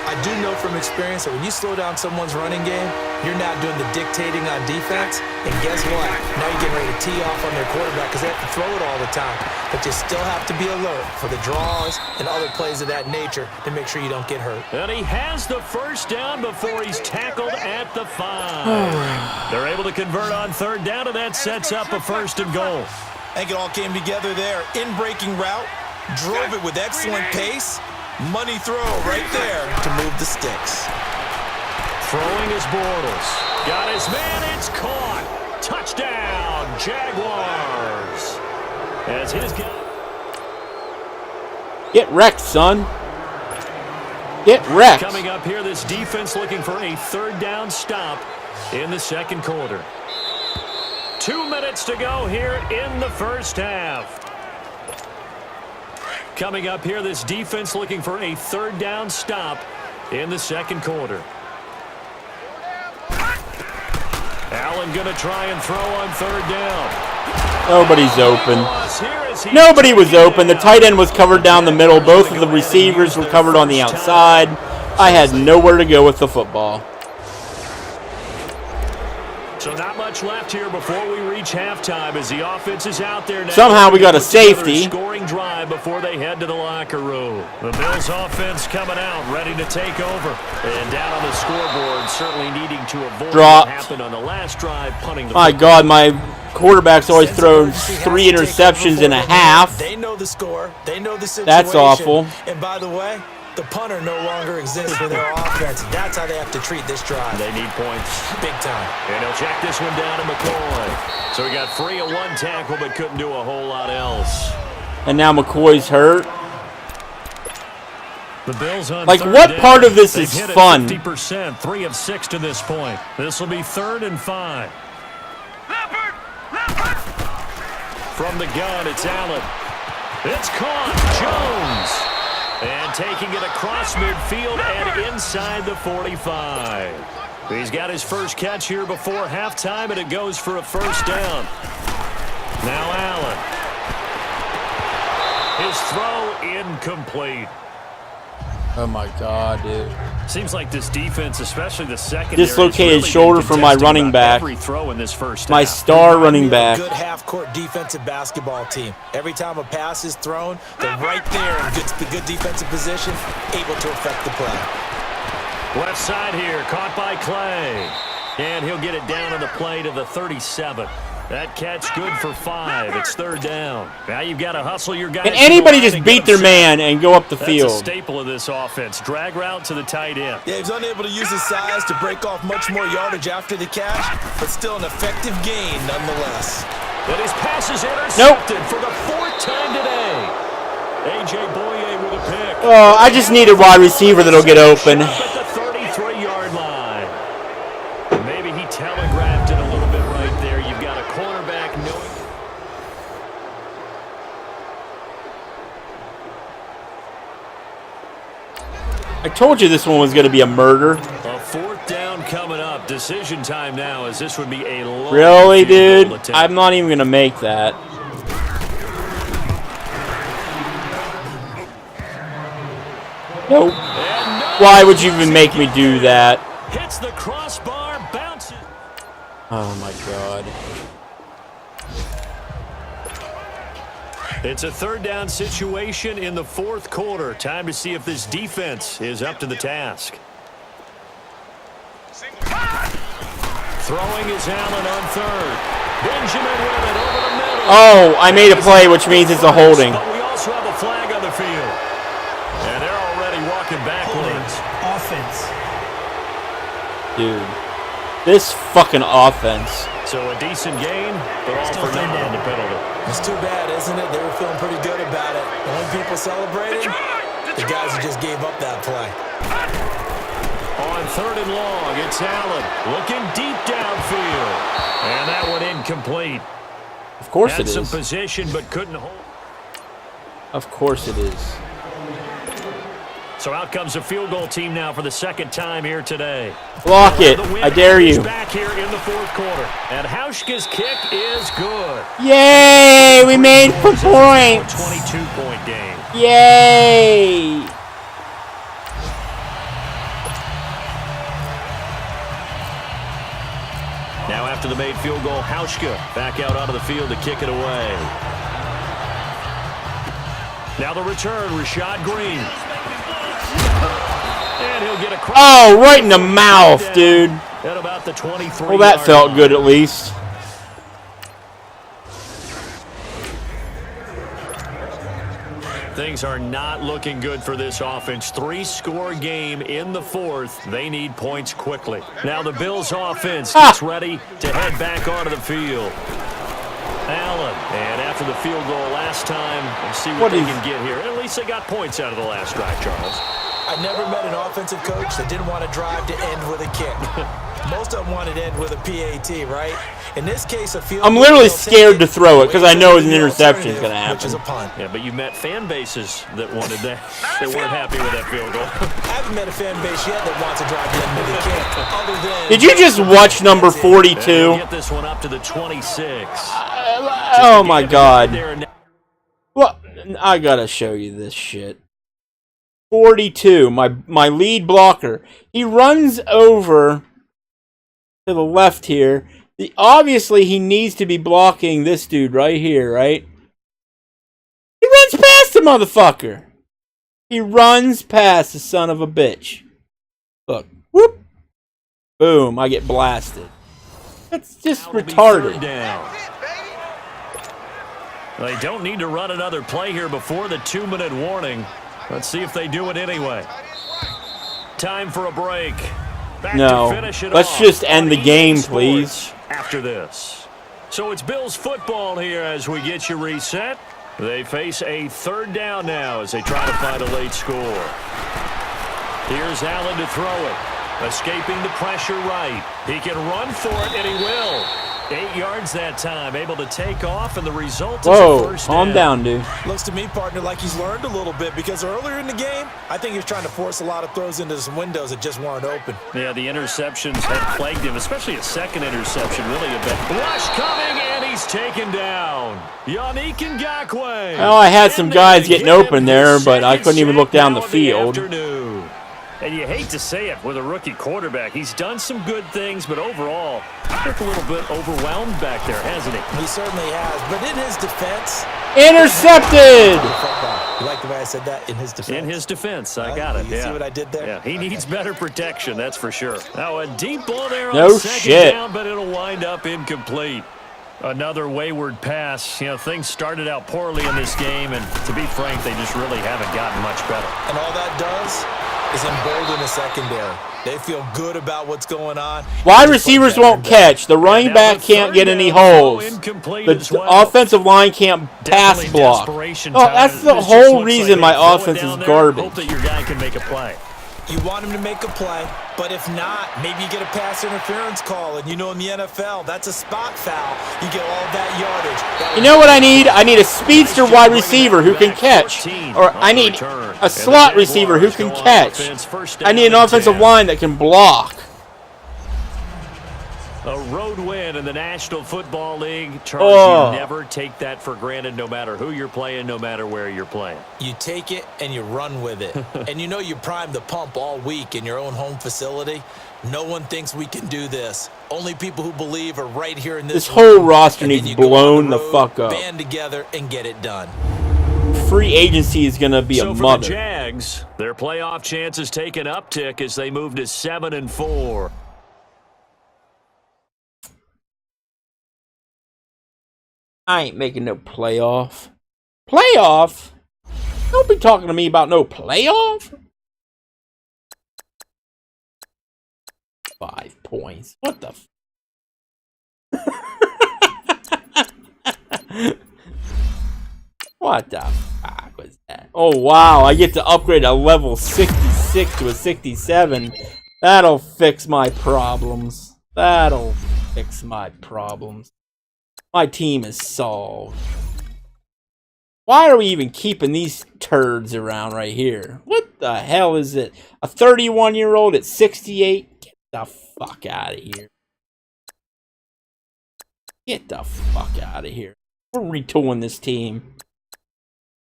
I do know from experience that when you slow down someone's running game, you're now doing the dictating on defense. And guess what? Now you're getting ready to tee off on their quarterback because they have to throw it all the time. But you still have to be alert for the draws and other plays of that nature to make sure you don't get hurt. And he has the first down before he's tackled at the 5. They're able to convert on 3rd down, and that sets up a 1st and goal. I think it all came together there. In-breaking route, drove it with excellent pace. Money throw right there to move the sticks. Throwing is Bortles. Got his man. It's caught. Touchdown, Jaguars. As his guy. Get wrecked, son. Get wrecked. Coming up here, this defense looking for a 3rd down stop in the second quarter. 2 minutes to go here in the first half. Coming up here, this defense looking for a 3rd down stop in the second quarter. Allen going to try and throw on 3rd down. Nobody's open. Nobody was open. The tight end was covered down the middle. Both of the receivers were covered on the outside. I had nowhere to go with the football. So not much left here before we reach halftime as the offense is out there now. Somehow we got a safety. Scoring drive before they head to the locker room. The Bills offense coming out, ready to take over. And down on the scoreboard, certainly needing to avoid what happened on the last drive, punting the My God, my quarterback's always thrown 3 interceptions in a half. They know the score. They know the situation. That's awful. And by the way, the punter no longer exists for their offense. That's how they have to treat this drive. They need points. Big time. And he'll check this one down to McCoy. So he got free of 1 tackle but couldn't do a whole lot else. And now McCoy's hurt. The Bills on like, third what down. part of this They've is hit it fun? 50%, 3 of 6 to this point. This will be 3rd and 5. From the gun, it's Allen. It's caught. Jones. And taking it across midfield and inside the 45. He's got his first catch here before halftime, and it goes for a 1st down. Now Allen. His throw incomplete. Oh my god, dude. Seems like this defense, especially the secondary, Dislocated shoulder from my running back. Every throw in this first My half. star running back. Good half-court defensive basketball team. Every time a pass is thrown, they're right there in good defensive position, able to affect the play. Left side here, caught by Clay. And he'll get it down on the play to the 37. That catch good for 5. It's third down. Now you've got to hustle your guys. Can anybody just beat their man and go up the field? That's a staple of this offense. Drag route to the tight end. Yeah, he's unable to use his size to break off much more yardage after the catch, but still an effective gain nonetheless. But his pass is intercepted for the 4th time today. A.J. Boye with a pick. Oh, I just need a wide receiver that'll get open. At the 33-yard line. Maybe he telegraphed it a little bit right there. You've got a cornerback knowing. I told you this one was going to be a murder. A 4th down coming up. Decision time now, as this would be a long Really, field goal dude? attempt. I'm not even going to make that. Nope. Why would you even make me do that? Hits the crossbar, bounces. Oh my god. It's a 3rd down situation in the 4th quarter. Time to see if this defense is up to the task. Throwing is Allen on 3rd. Benjamin with it over the middle. Oh, I made a play, which means it's a holding. But we also have a flag on the field. And they're already walking backwards. Offense. Dude. This fucking offense. So a decent gain, but all for nothing on the penalty. It's too bad, isn't it? They were feeling pretty good about it. The only people celebrating, the guys who just gave up that play. On 3rd and long, it's Allen looking deep downfield. And that one incomplete. Of course Had it some is. position, but couldn't hold. Of course it is. So out comes a field goal team now for the 2nd time here today. Block it. The win I dare is you. back here in the 4th quarter. And Hauschka's kick is good. Yay! We made for points. 22-point game. Yay! Now after the made field goal, Hauschka back out onto the field to kick it away. Now the return, Rashad Green. And he'll get a cross. Oh, right in the mouth, dude. At about the 23. Well, that felt good at least. Things are not looking good for this offense. 3-score game in the 4th. They need points quickly. Now the Bills offense gets ready to head back onto the field. Allen, and after the field goal last time, let's see what they can get here. At least they got points out of the last drive, Charles. I never met an offensive coach that didn't want to drive to end with a kick. Most of them wanted to end with a PAT, right? In this case, a field I'm literally scared to throw it because I know an interception is going to which is a happen. punt. Yeah, but you met fan bases that wanted that. They weren't happy with that field goal. I haven't met a fan base yet that wants to drive to end with a kick. Other than Did you just watch number And they'll 42? get this one up to the 26. Oh my god. Well, I gotta show you this shit. 42, my lead blocker. He runs over to the left here. Obviously, he needs to be blocking this dude right here, right? He runs past the motherfucker. He runs past the son of a bitch. Look. Whoop. Boom. I get blasted. That's just retarded. They don't need to run another play here before the 2-minute warning. Let's see if they do it anyway. Time for a break. Back No. to finish it Let's off just end the on game, EA please. Sports After this. So it's Bills football here as we get you reset. They face a 3rd down now as they try to find a late score. Here's Allen to throw it. Escaping the pressure right. He can run for it, and he will. 8 yards that time, able to take off, and the result is a Whoa, first calm down, dude. looks to me, partner, like he's learned a little bit because earlier in the game, I think he was trying to force a lot of throws into some windows that just weren't open. Yeah, the interceptions had plagued him, especially a second interception, really a bit. Rush coming, and he's taken down. Yannick Ngakoue. Well, I had some guys getting open there, but I couldn't even look down the field. Afternoon. And you hate to say it with a rookie quarterback. He's done some good things, but overall, he's a little bit overwhelmed back there, hasn't he? He certainly has. But in his defense... Intercepted! You like the way I said that? In his defense? In his defense. I got it, You see what I did there? Yeah, he needs better protection, that's for sure. Now, a deep ball there on No second shit. down, but it'll wind up incomplete. Another wayward pass. You know, things started out poorly in this game, and to be frank, they just really haven't gotten much better. And all that does is embolden the secondary. They feel good about what's going on. Wide receivers won't catch. The running back can't get any holes. The offensive line can't pass block. Oh, that's the whole reason my offense is garbage. Hope that your guy can make a play. You want him to make a play, but if not, maybe you get a pass interference call, and you know in the NFL, that's a spot foul. You get all that yardage. You know what I need? I need a speedster wide receiver who can catch. Or I need a slot receiver who can catch. I need an offensive line that can block. A road win in the National Football League. Charles, you never take that for granted, no matter who you're playing, no matter where you're playing. You take it and you run with it. And you know you primed the pump all week in your own home facility. No one thinks we can do this. Only people who believe are right here in this whole room. roster And needs then you go blown on the road, fuck up. Band together and get it done. Free agency is going to be a So for mother. the Jags, their playoff chances take an uptick as they move to 7-4. I ain't making no playoff. Playoff? Don't be talking to me about no playoff. 5 points. What the What the fuck was that? Oh, wow. I get to upgrade a level 66 to a 67. That'll fix my problems. That'll fix my problems. My team is solved. Why are we even keeping these turds around right here? What the hell is it? A 31-year-old at 68? Get the fuck out of here. Get the fuck out of here. We're retooling this team.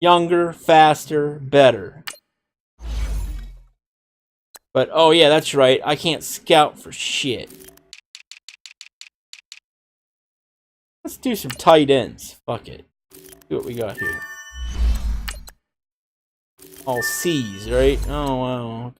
Younger, faster, better. But, oh yeah, that's right. I can't scout for shit. Let's do some tight ends. Fuck it. See what we got here. All C's, right? Oh, wow.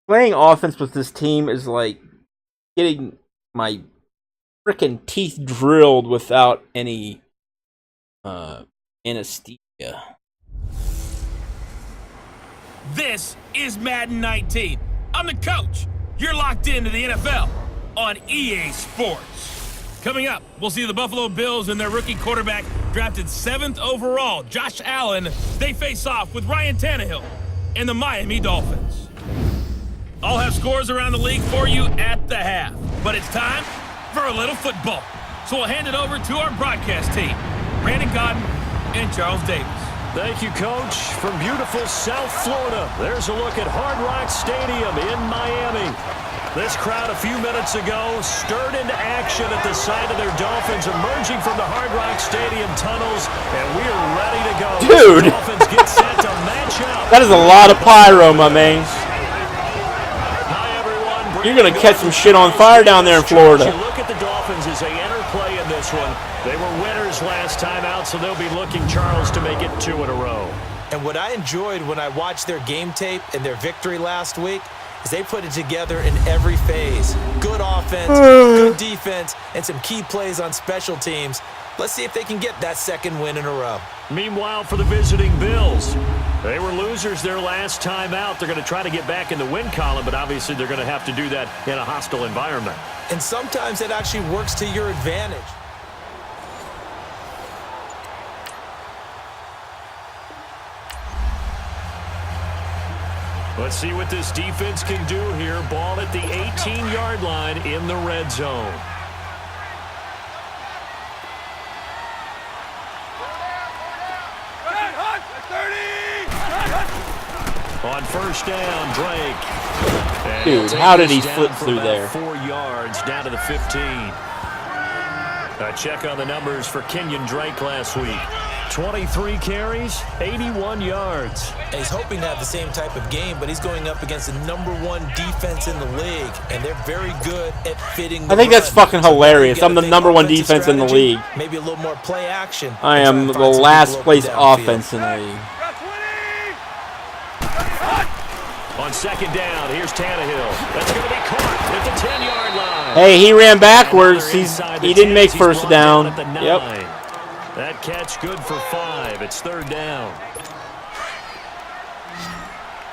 Playing offense with this team is like getting my freaking teeth drilled without any anesthesia. This is Madden 19. I'm the coach. You're locked into the NFL on EA Sports. Coming up, we'll see the Buffalo Bills and their rookie quarterback drafted 7th overall, Josh Allen. They face off with Ryan Tannehill and the Miami Dolphins. I'll have scores around the league for you at the half. But it's time for a little football. So we'll hand it over to our broadcast team, Brandon Cotton and Charles Davis. Thank you, Coach. From beautiful South Florida, there's a look at Hard Rock Stadium in Miami. This crowd a few minutes ago stirred into action at the sight of their Dolphins emerging from the Hard Rock Stadium tunnels, and we are ready to go. Dude! The Dolphins get set to match up. That is a lot of pyro, my man. You're going to catch some shit on fire down there in Florida. You look at the Dolphins as they enter play in this one. They were winners last time out, so they'll be looking, Charles, to make it 2 in a row. And what I enjoyed when I watched their game tape and their victory last week is they put it together in every phase. Good offense, good defense, and some key plays on special teams. Let's see if they can get that 2nd win in a row. Meanwhile, for the visiting Bills, They were losers their last time out. They're going to try to get back in the win column, but obviously they're going to have to do that in a hostile environment. And sometimes it actually works to your advantage. Let's see what this defense can do here. Ball at the 18-yard line in the red zone. On first down, Drake. Dude, how did he flip through there? 4 yards down to the 15. A check on the numbers for Kenyon Drake last week. 23 carries, 81 yards. And he's hoping to have the same type of game, but he's going up against the #1 defense in the league, and they're very good at fitting the I think that's run. fucking hilarious. I'm the #1 defense in the league. Maybe a little more play action. I am the last place offense in the league. On second down, here's Tannehill. That's going to be caught at the 10-yard line. Hey, he ran backwards. He didn't make first down. Yep. That catch good for 5. It's third down.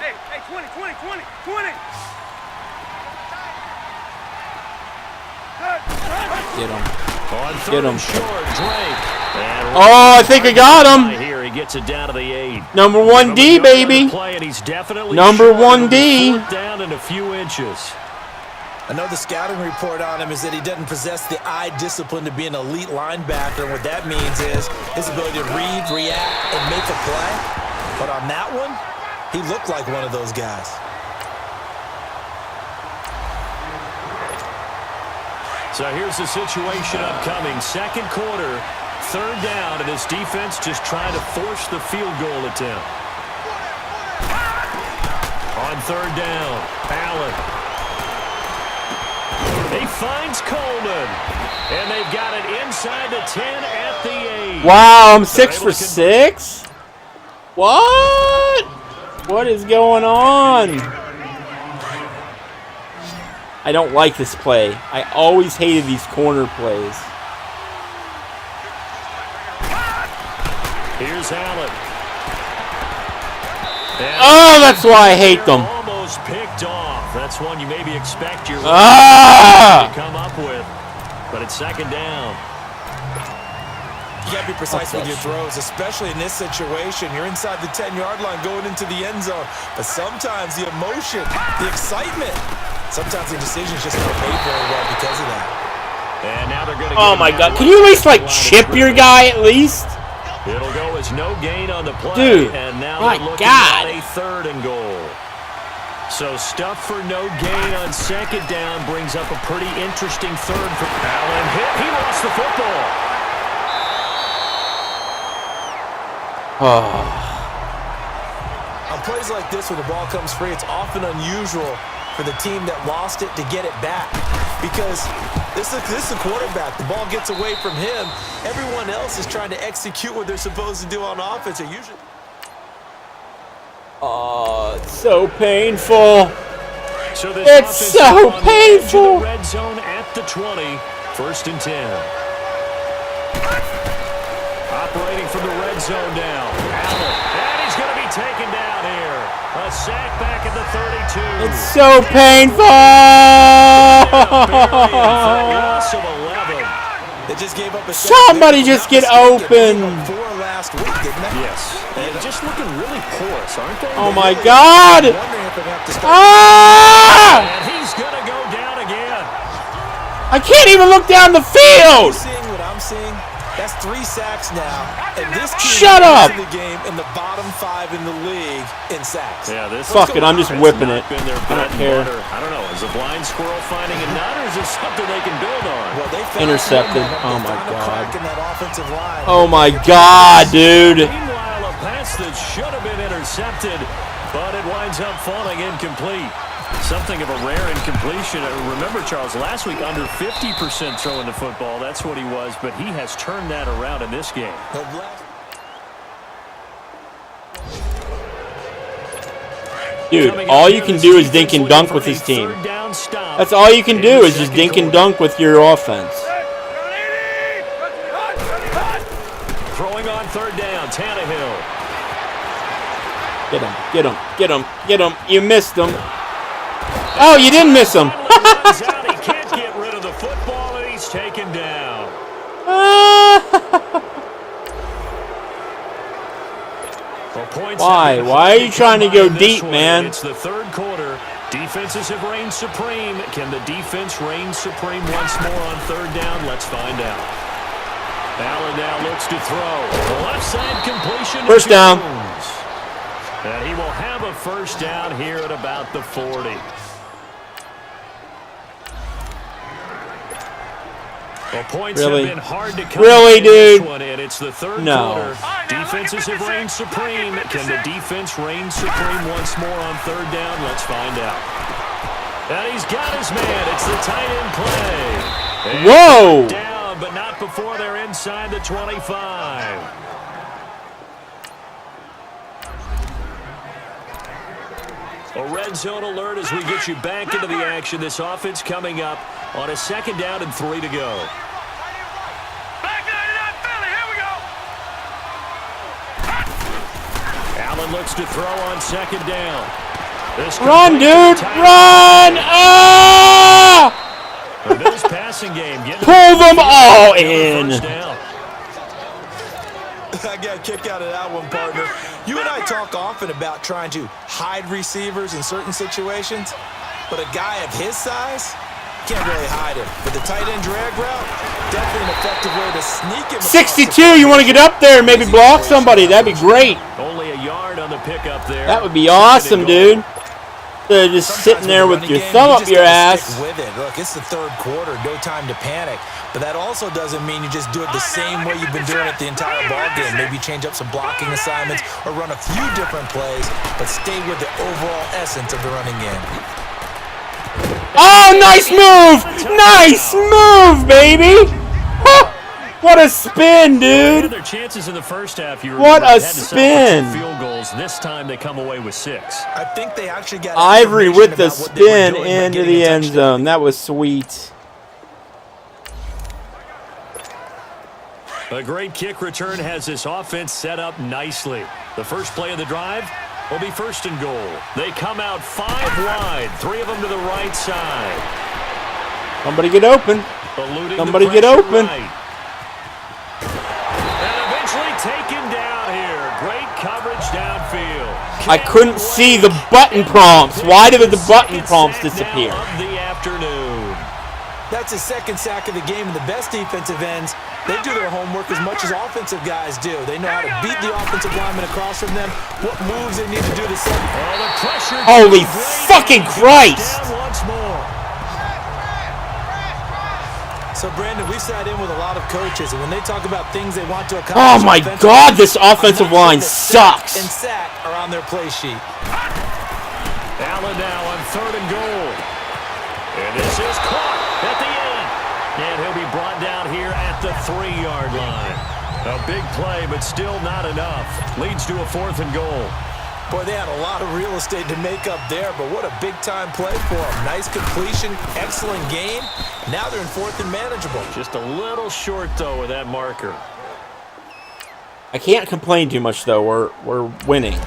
Hey, 20. Get him. On third Get him. and short, Drake. And Oh, I think I got him. here, he gets it down to the 8. #1 D, baby. Play, and he's definitely #1 D. fourth down in a few inches. I know the scouting report on him is that he doesn't possess the eye discipline to be an elite linebacker. And what that means is his ability to read, react, and make a play. But on that one, he looked like one of those guys. So here's the situation upcoming. Second quarter, third down, and this defense just trying to force the field goal attempt. On third down, Allen. He finds Coleman, and they've got it inside the 10 at the 8. Wow, I'm 6 for 6? What? What is going on? I don't like this play. I always hated these corner plays. Here's Allen. Oh, that's why I hate them. Almost picked off. That's one you maybe expect your to come up with, but it's second down. You got to be precise with your throws, especially in this situation. You're inside the 10-yard line going into the end zone. But sometimes the emotion, the excitement, sometimes the decisions just don't made very well because of that. And now they're going to Oh my God. Can you at least, like, chip your guy at least? It'll go as no gain on the play. Dude, and now my they're looking God. at a third and goal. So stuff for no gain on second down brings up a pretty interesting third for Allen. He lost the football. On plays like this where the ball comes free, it's often unusual for the team that lost it to get it back. Because this is a quarterback. The ball gets away from him. Everyone else is trying to execute what they're supposed to do on offense. They're usually... Oh, it's so painful. So this It's offense so on the edge of painful. the red zone at the 20, first and 10. Operating from the red zone now. Allen, and he's going to be taken down here. A sack back at the 32. It's so painful. Loss of 11. They just gave up a Somebody just get open. Four last week, didn't they? Yes. And just looking really porous, aren't they? Oh my God. Wondering if they'd have to start. Ah! And he's going to go down again. I can't even look down the You field. seeing what I'm seeing? That's 3 sacks now. And this team Shut up. in the game in the bottom 5 in the league in sacks. Yeah, this Fuck it, I'm just whipping it. been their I bread don't and care. butter. I don't know. Is a blind squirrel finding a nut, or is this something they can build on? Well, they found Intercepted. momentum. Oh They my found a God. crack in that offensive line. Oh my God, dude. Meanwhile, a pass that should have been intercepted, but it winds up falling incomplete. Something of a rare incompletion. Remember, Charles, last week under 50% throwing the football. That's what he was, but he has turned that around in this game. Dude, all you can do is dink and dunk with this team. That's all you can do is just dink and dunk with your offense. Throwing on third down, Tannehill. Get him, get him, get him, get him. You missed him. Oh, you didn't miss him. Runs out. He can't get rid of the football, and he's taken down. Why? Why are you trying to go deep, man? It's the third quarter. Defenses have reigned supreme. Can the defense reign supreme once more on third down? Let's find out. Allen now looks to throw. Left side completion. First down. And he will have a first down here at about the 40. Well, points really? have been hard to come really, dude? This one, and it's the third no. quarter. Defenses have reigned supreme. Can the defense reign supreme once more on third down? Let's find out. And he's got his man. It's the tight end play. And whoa! Down, but not before they're inside the 25. A red zone alert as we get you back into the action. This offense coming up on a second down and 3 to go. Allen looks to throw on second down. Run, dude! Run! Ah! The Bills passing game. Pull them all in. I got a kick out of that one, partner. You and I talk often about trying to hide receivers in certain situations, but a guy of his size can't really hide him. But the tight end drag route, definitely an effective way to sneak him. 62, you want to get up there and maybe block somebody. That'd be great. Only a yard on the pickup there. That would be awesome, dude. So just sitting there with your thumb up your ass. With it. Look, it's the third quarter, no time to panic. But that also doesn't mean you just do it the same way you've been doing it the entire ball game. Maybe change up some blocking assignments or run a few different plays, but stay with the overall essence of the running game. Oh, nice move! Nice move, baby! Huh. What a spin, dude! Their chances in the first half, what a spin! Field goals. This time they come away with 6. I think they actually got Ivory with the spin into the end zone. That was sweet. A great kick return has this offense set up nicely. The first play of the drive will be first and goal. They come out 5 wide, 3 of them to the right side. Somebody get open. Eluding somebody get open. Right. And eventually taken down here. Great coverage downfield. I couldn't see the button prompts. Why did the button prompts disappear? Of the afternoon. That's his second sack of the game, and the best defensive ends, they do their homework as much as offensive guys do. They know how to beat the offensive lineman across from them, what moves they need to do to set. Oh, the pressure. Holy fucking Christ! Down once more. So, Brandon, we've sat in with a lot of coaches, and when they talk about things they want to accomplish, oh my God, this offensive line sucks. And sack are on their play sheet. Allen now on third and goal. And this is caught at the end. And he'll be brought down here at the 3-yard line. A big play, but still not enough. Leads to a 4th and goal. Boy, they had a lot of real estate to make up there, but what a big-time play for them. Nice completion, excellent game. Now they're in 4th and manageable. Just a little short, though, with that marker. I can't complain too much, though. We're winning.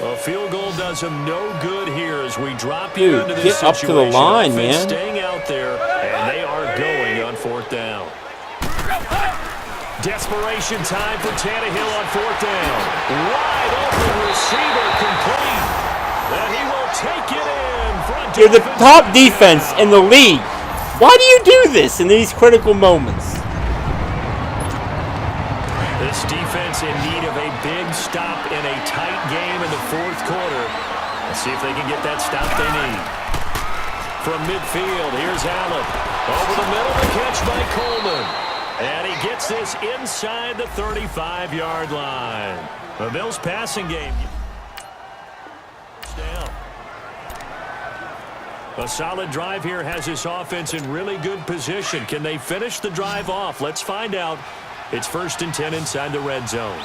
A field goal does them no good here as we drop you into this get up to the line, man. Staying out there, and they are going on 4th down. Desperation time for Tannehill on 4th down. Wide open receiver complete. And he will take it in. You're the top defense in the league. Why do you do this in these critical moments? This defense in need of a big stop in a tight game in the 4th quarter. Let's see if they can get that stop they need. From midfield, here's Allen. Over the middle, the catch by Coleman. And he gets this inside the 35-yard line. The Bills passing game. Down. A solid drive here has this offense in really good position. Can they finish the drive off? Let's find out. It's 1st and 10 inside the red zone.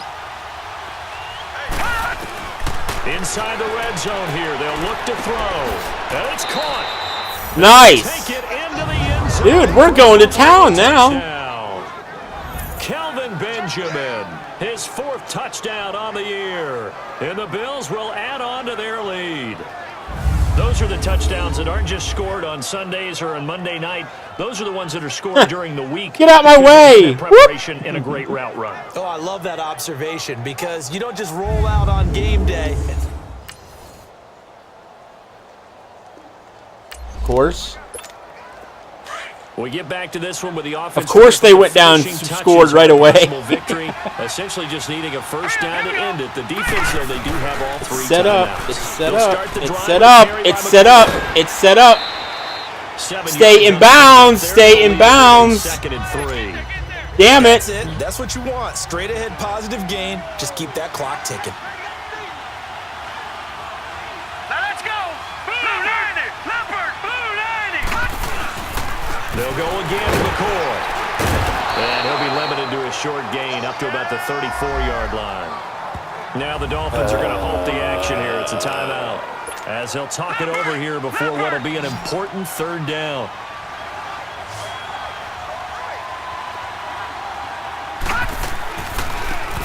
Inside the red zone here. They'll look to throw. And it's caught. Nice. Take it into the end zone. Dude, we're going to town now. Calvin Benjamin. His 4th touchdown on the year. And the Bills will add on to their lead. Those are the touchdowns that aren't just scored on Sundays or on Monday night. Those are the ones that are scored during the week. Get out my way! Preparation and a great route run. Oh, I love that observation because you don't just roll out on game day. Of course. We get back to this one with the offense. Of course they went down and scored right away. Victory, essentially just needing a first down to end it. The defense, though, they do have all 3 set up. timeouts. It's set up. It's set up. It's set up. It's set up. Stay in bounds. Stay in bounds. 2nd and 3. Damn it. That's it. That's what you want. Straight ahead positive gain. Just keep that clock ticking. Now let's go. Blue 90. Leopard. Blue 90. They'll go again to McCoy. And he'll be limited to a short gain up to about the 34-yard line. Now the Dolphins are going to halt the action here. It's a timeout. As he'll talk it over here before what will be an important 3rd down.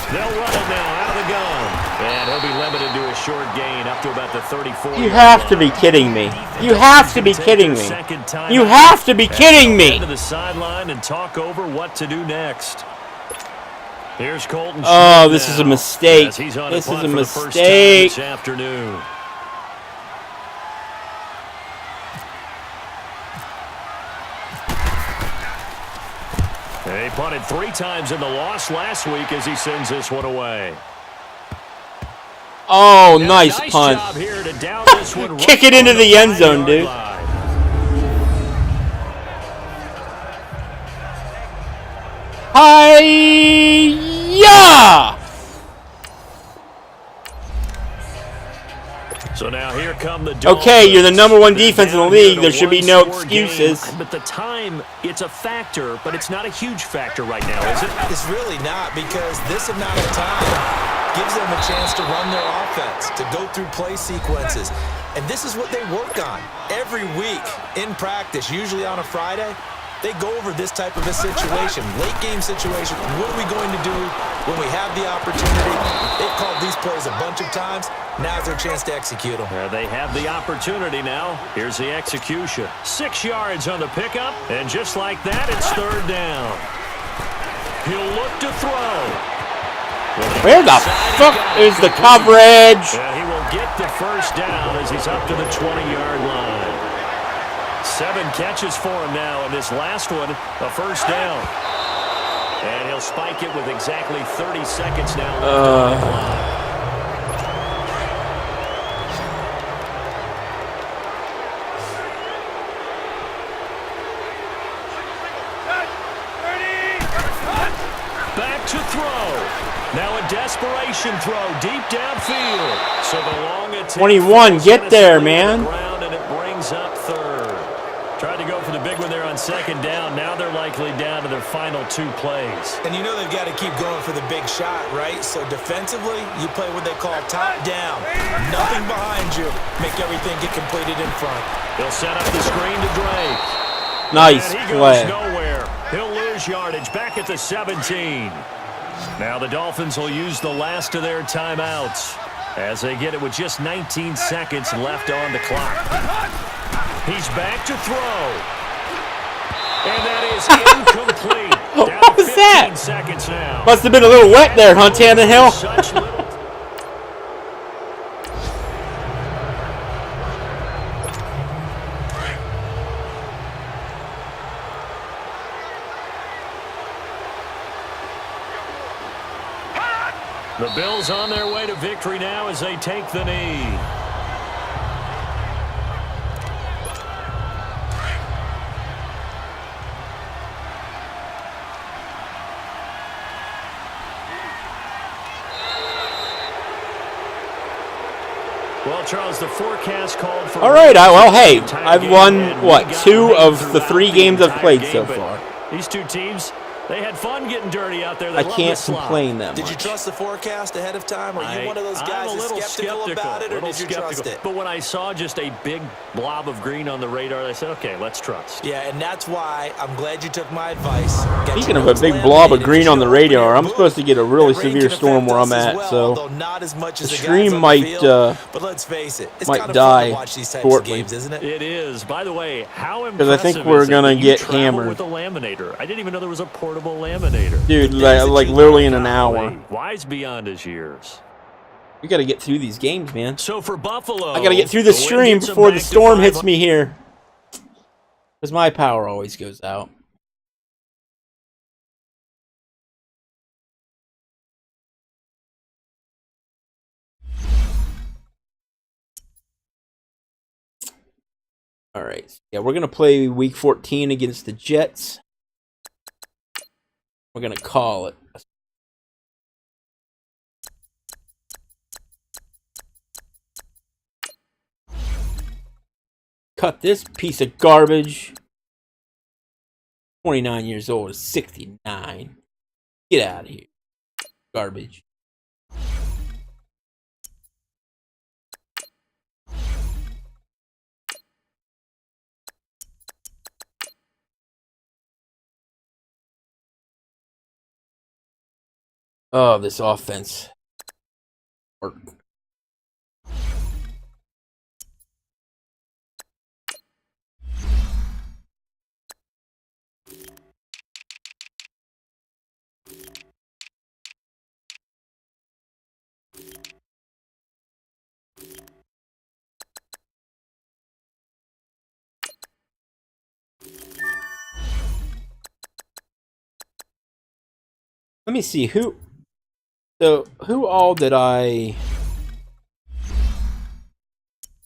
They'll run it now out of the gun. And he'll be limited to a short gain up to about the 34. You have to be kidding me. You have to be kidding me. You have to be kidding me. To the sideline and talk over what to do next. Here's Colton. Oh, this is a mistake. This is a mistake. This afternoon. He punted 3 times in the loss last week as he sends this one away. Oh, nice punt. Job here to down this one. Kick it into the end zone, dude. Hi-ya! So now here come the Dolphins. Okay, you're the #1 defense in the league. There should be no excuses. But the time, it's a factor, but it's not a huge factor right now, is it? It's really not because this amount of time gives them a chance to run their offense, to go through play sequences. And this is what they work on every week in practice, usually on a Friday. They go over this type of a situation, late game situation. What are we going to do when we have the opportunity? They've called these plays a bunch of times. Now's their chance to execute them. They have the opportunity now. Here's the execution. 6 yards on the pickup, and just like that, it's 3rd down. He'll look to throw. Where the fuck is the coverage? He will get the first down as he's up to the 20-yard line. 7 catches for him now, and this last one, a first down. And he'll spike it with exactly 30 seconds now left on the clock. Back to throw. Now a desperation throw deep downfield. So the long attempt. 21, get there, man. And it brings up 3rd. Tried to go for the big one there on 2nd down. Now they're likely down to their final 2 plays. And you know they've got to keep going for the big shot, right? So defensively, you play what they call top down. Nothing behind you. Make everything get completed in front. They'll set up the screen to Drake. Nice and he play. goes nowhere. He'll lose yardage back at the 17. Now the Dolphins will use the last of their timeouts as they get it with just 19 seconds left on the clock. He's back to throw. And that is incomplete. What was that? Seconds now. Must have been a little wet there, huh, Tannehill? The Bills on their way to victory now as they take the knee. Well, Charles, the forecast called for... All right, well, hey, I've won, what, 2 of the 3 games I've played so far. These 2 teams, They had fun getting dirty out there. They I loved can't the slop. complain that Did much. you trust the forecast ahead of time? Are you one of those guys I'm a that's little skeptical about it, or did you trust it? But when I saw just a big blob of green on the radar, I said, okay, let's trust. Yeah, and that's why I'm glad you took my advice. Speaking of a big blob of green on the radar, I'm supposed to get a really severe storm where I'm at, so the stream might but let's face it, it's might kind of die fun to watch these types shortly. of games, isn't it? It is. By the way, how impressive because I think we're is it gonna that you get travel hammered, with a laminator? I didn't even know there was a portable laminator. dude. Like literally in an hour. Wise beyond his years. We got to get through these games, man. So for Buffalo, I got to get through the win stream gets them before the back to storm hits 500. me here, because my power always goes out. All right. Yeah, we're going to play Week 14 against the Jets. We're going to call it. Cut this piece of garbage. 29 years old is 69. Get out of here. Garbage. Oh, this offense. Work. Let me see who. So who all did I?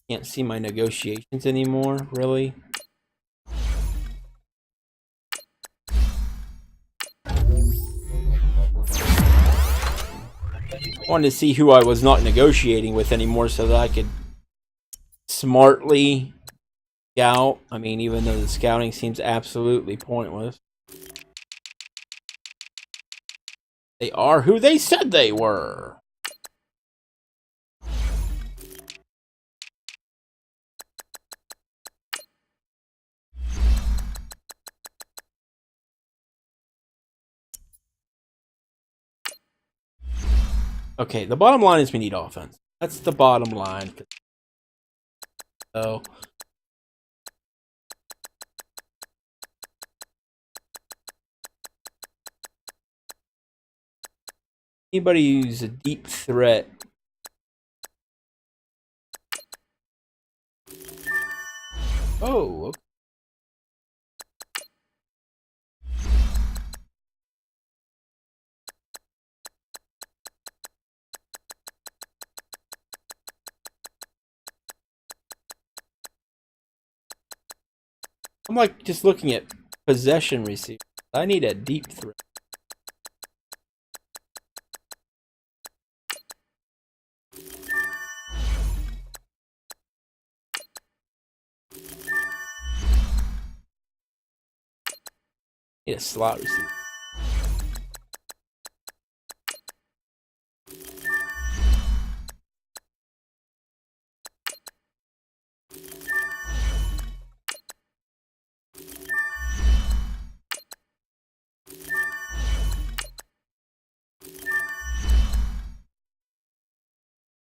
Can't see my negotiations anymore. Really? Wanted to see who I was not negotiating with anymore, so that I could smartly scout. I mean, even though the scouting seems absolutely pointless. They are who they said they were. Okay, the bottom line is we need offense. That's the bottom line. So anybody who's a deep threat. Oh, okay. I'm like just looking at possession receivers. I need a deep threat. Need a slot receiver.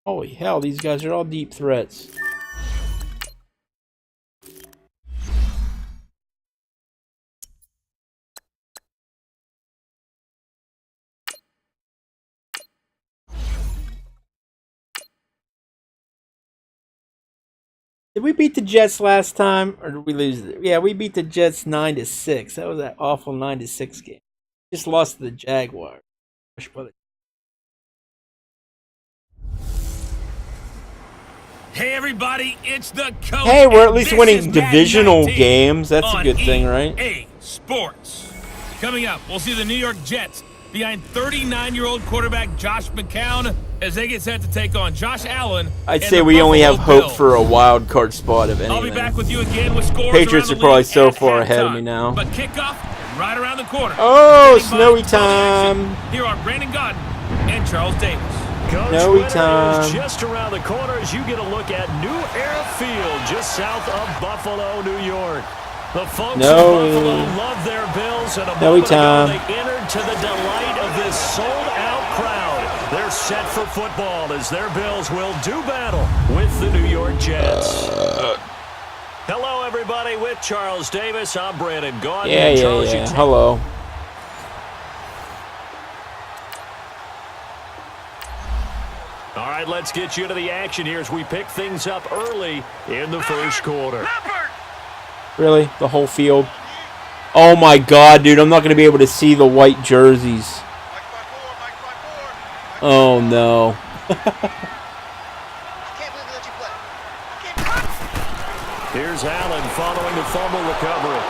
Holy hell, these guys are all deep threats. Did we beat the Jets last time, or did we lose? Yeah, we beat the Jets 9-6. That was that awful 9-6 game. Just lost to the Jaguars. Hey everybody, it's the coach. Hey, we're at and least this winning is Madden divisional 19 games. That's a on good thing, right? EA Sports. Coming up, we'll see the New York Jets behind 39-year-old quarterback Josh McCown as they get set to take on Josh Allen. I'd and say the we only have Buffalo hope Bills. for a wild card spot, if anything. I'll be back with you again with scores Patriots around are the probably league so at far ahead of halftime. me now. But kickoff right around the corner. Oh, Standing by snowy to call the action. time. Here are Brandon Gaudin and Charles Davis. Coach, Snowy winner time. is just around the corner as you get a look at New Era Field, just south of Buffalo, New York. The folks of Buffalo love their Bills, and a moment ago they entered to the delight of this sold-out crowd. They're set for football as their Bills will do battle with the New York Jets. Hello, everybody. With Charles Davis, I'm Brandon Gaudin. Yeah. Hello. All right, let's get you to the action here as we pick things up early in the first quarter. Really? The whole field? Oh my god, dude. I'm not going to be able to see the white jerseys. Oh no. Here's Allen following the fumble recovery.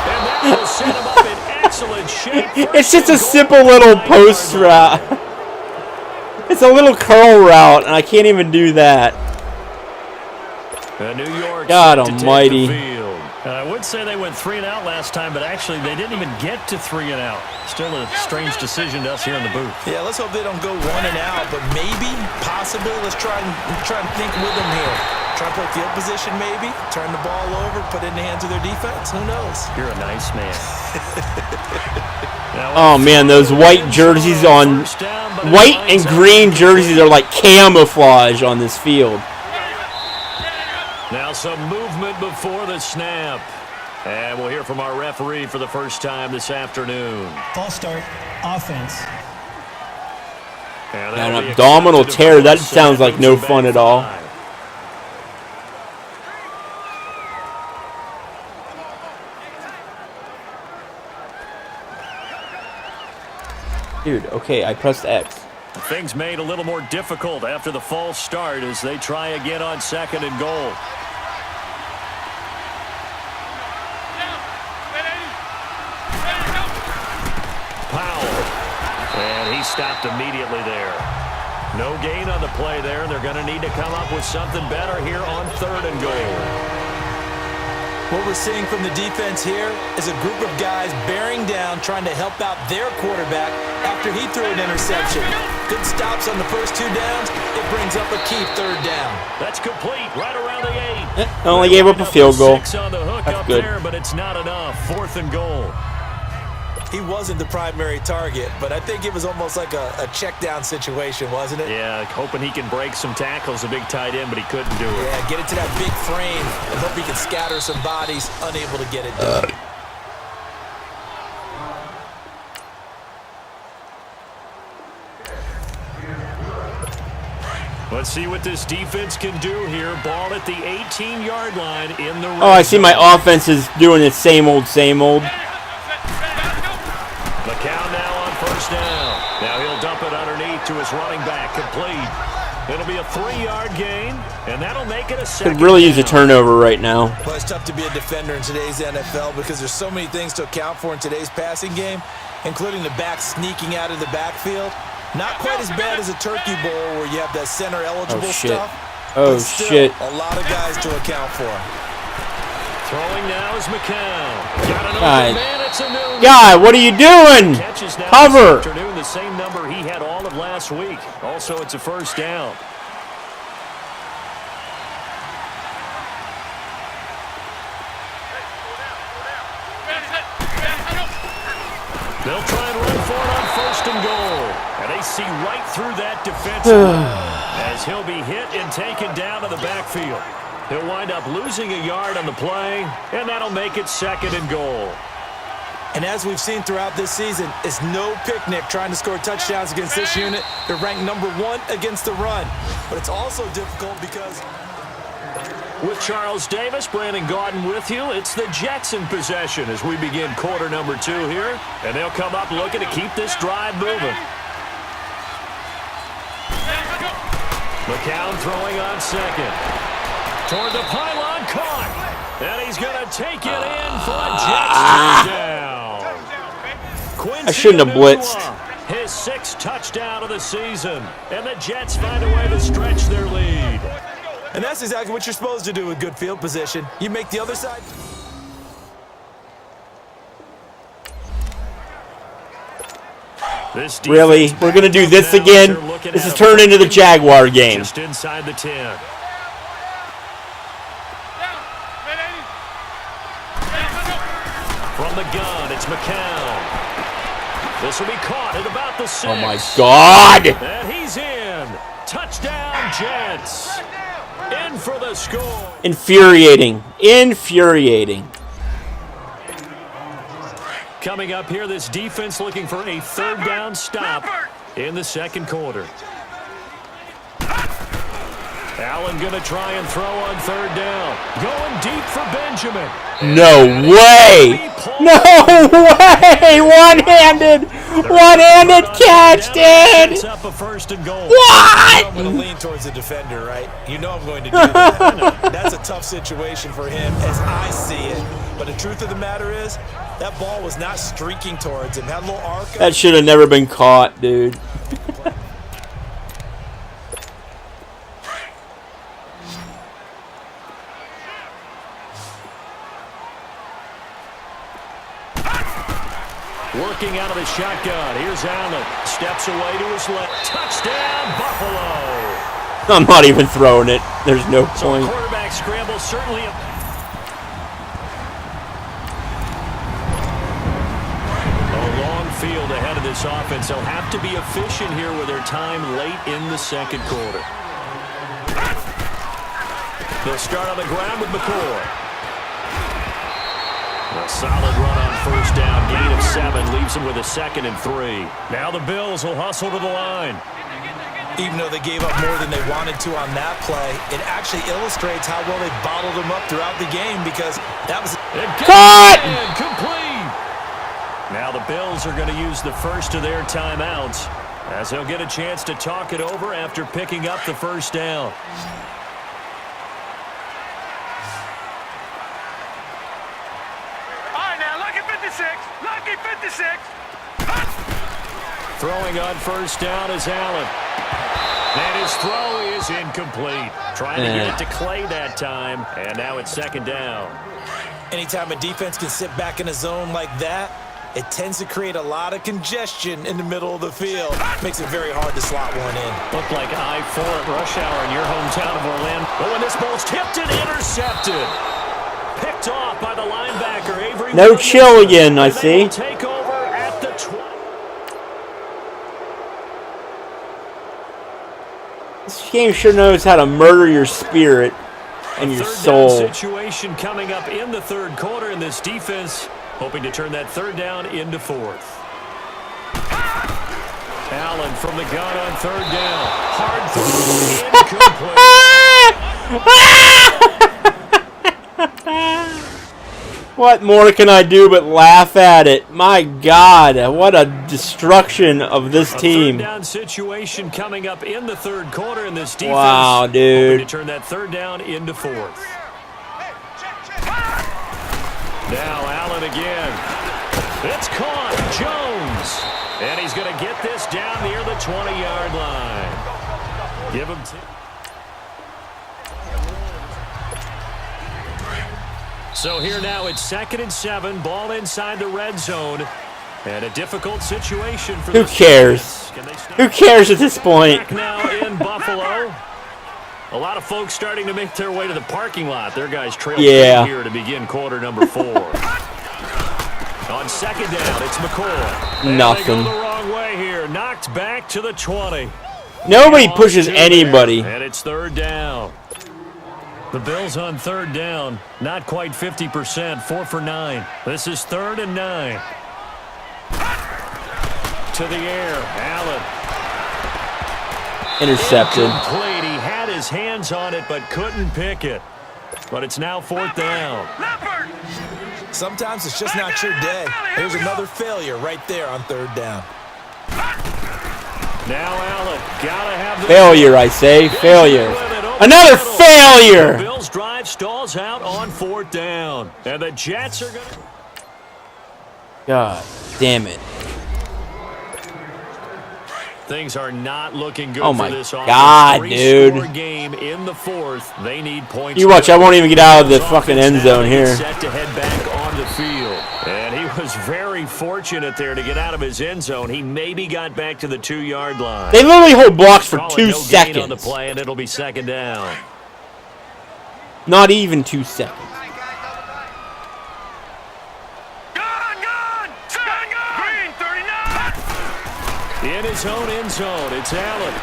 And that will set him up in excellent shape. It's just a simple little post route. It's a little curl route, and I can't even do that. New York God almighty. I would say they went 3 and out last time, but actually they didn't even get to 3 and out. Still a strange decision to us here in the booth. Yeah, let's hope they don't go 1 and out, but maybe, possibly, let's try and think with them here. Try to play field position maybe, turn the ball over, put it in the hands of their defense. Who knows? You're a nice man. Oh man, those white jerseys on white and green jerseys are like camouflage on this field. Now some movement before the snap. And we'll hear from our referee for the first time this afternoon. False start, offense. And an abdominal tear, that sounds like no fun at all. Dude, okay, I pressed X. Things made a little more difficult after the false start as they try again on 2nd and goal. And he stopped immediately there. No gain on the play there, and they're going to need to come up with something better here on 3rd and goal. What we're seeing from the defense here is a group of guys bearing down, trying to help out their quarterback after he threw an interception. Good stops on the first 2 downs. It brings up a key 3rd down. That's complete right around the 8. Only gave up a field goal. 6 on the hook That's up good. there, but it's not enough. 4th and goal. He wasn't the primary target, but I think it was almost like a check down situation, wasn't it? Yeah, hoping he can break some tackles, a big tight end, but he couldn't do it. Yeah, get it to that big frame and hope he can scatter some bodies, unable to get it done. Let's see what this defense can do here. Ball at the 18-yard line in the red Oh, I see my zone. offense is doing the same old, same old. McCown now on 1st down. Now he'll dump it underneath to his running back. Complete. It'll be a 3-yard gain, and that'll make it a 2nd Could really use a down. turnover right now. Well, it's tough to be a defender in today's NFL because there's so many things to account for in today's passing game, including the back sneaking out of the backfield. Not quite as bad as a turkey bowl where you have that center eligible Oh, shit. stuff. Oh, but still, shit. a lot of guys to account for. Throwing now is McCown. Got an God. open man. It's a new God, what are you doing? catches now Cover. this afternoon, the same number he had all of last week. Also, it's a 1st down. They'll try and run for it on 1st and goal. And they see right through that defensive line as he'll be hit and taken down to the backfield. He'll wind up losing a yard on the play, and that'll make it 2nd and goal. And as we've seen throughout this season, it's no picnic trying to score touchdowns against this unit. They're ranked number 1 against the run. But it's also difficult because... With Charles Davis, Brandon Gaudin with you. It's the Jets in possession as we begin quarter number 2 here. And they'll come up looking to keep this drive moving. McCown throwing on 2nd. Toward the pylon, caught. And he's going to take it in for a Jets touchdown. Quincy I shouldn't have blitzed. Enunwa, his 6th touchdown of the season. And the Jets find a way to stretch their lead. And that's exactly what you're supposed to do with good field position. You make the other side... This Really? defense We're going to do this now, again? they're looking This at is a turned into the fourth Jaguar game. just inside the 10. From the gun, it's McCown. This will be caught at about the 6. Oh, my God. And he's in. Touchdown, Jets. In for the score. Infuriating. Infuriating. Coming up here, this defense looking for a third down stop in the second quarter. Allen going to try and throw on third down. Going deep for Benjamin. No way! No way! One-handed! One-handed catch, dude! Sets up a first and goal. What? I'm going to lean towards the defender, right? You know I'm going to do that. That's a tough situation for him as I see it. But the truth of the matter is, that ball was not streaking towards him. Had a little arc. That should have never been caught, dude. Working out of the shotgun. Here's Allen. Steps away to his left. Touchdown, Buffalo. I'm not even throwing it. There's no So point. quarterback scramble certainly a long field ahead of this offense. They'll have to be efficient here with their time late in the second quarter. They'll start on the ground with McCoy. A solid run on first down, gain of 7, leaves him with a 2nd and 3. Now the Bills will hustle to the line. Even though they gave up more than they wanted to on that play, it actually illustrates how well they bottled them up throughout the game because that was... Cut! Complete! Now the Bills are going to use the first of their timeouts as they'll get a chance to talk it over after picking up the first down. Lucky 56. Throwing on first down is Allen. And his throw is incomplete. Trying to get it to Clay that time. And now it's second down. Anytime a defense can sit back in a zone like that, it tends to create a lot of congestion in the middle of the field. Makes it very hard to slot one in. Looked like I-4 at rush hour in your hometown of Orlando. But when this ball's tipped and intercepted. Picked off by the linebacker, Avery. No chill again, I see. Take over at the 20. This game sure knows how to murder your spirit and your soul. Third down situation coming up in the third quarter, and this defense hoping to turn that third down into fourth. Allen from the gun on third down. Hard throw, incomplete. What more can I do but laugh at it? My God, what a destruction of this team. Third down situation coming up in the third quarter, and this defense wow, dude. hoping to turn that third down into fourth. Now Allen again. It's caught. Jones. And he's going to get this down near the 20-yard line. Give him 2. So here now it's 2nd and 7. Ball inside the red zone. And a difficult situation for Who cares? Who cares at this point? Back now in Buffalo. A lot of folks starting to make their way to the parking lot. Their guys trail here to begin quarter number 4. On second down, it's McCoy. Nothing. They go the wrong way here. Knocked back to the 20. Nobody pushes anybody. And it's third down. The Bills on third down. Not quite 50%. 4 for 9. This is 3rd and 9. To the air. Allen. Intercepted. Incomplete. He had his hands on it but couldn't pick it. But it's now 4th down. Sometimes it's just not your day. There's another failure right there on third down. Now Allen. Gotta have the Failure, I say. Failure. Another failure! The Bills drive stalls out on 4th down. And the Jets are going to... God damn it. Things are not looking good Oh for my this offense. God, dude. Three-score game in the 4th. They need points. You watch, I won't even get out of the fucking end zone here. Set to head back on the field. And he was very fortunate there to get out of his end zone. He maybe got back to the 2-yard line. They literally hold blocks for Call it 2 no seconds. gain on the play, and it'll be second down. Not even 2 seconds. Green 39. In his own end zone, it's Allen.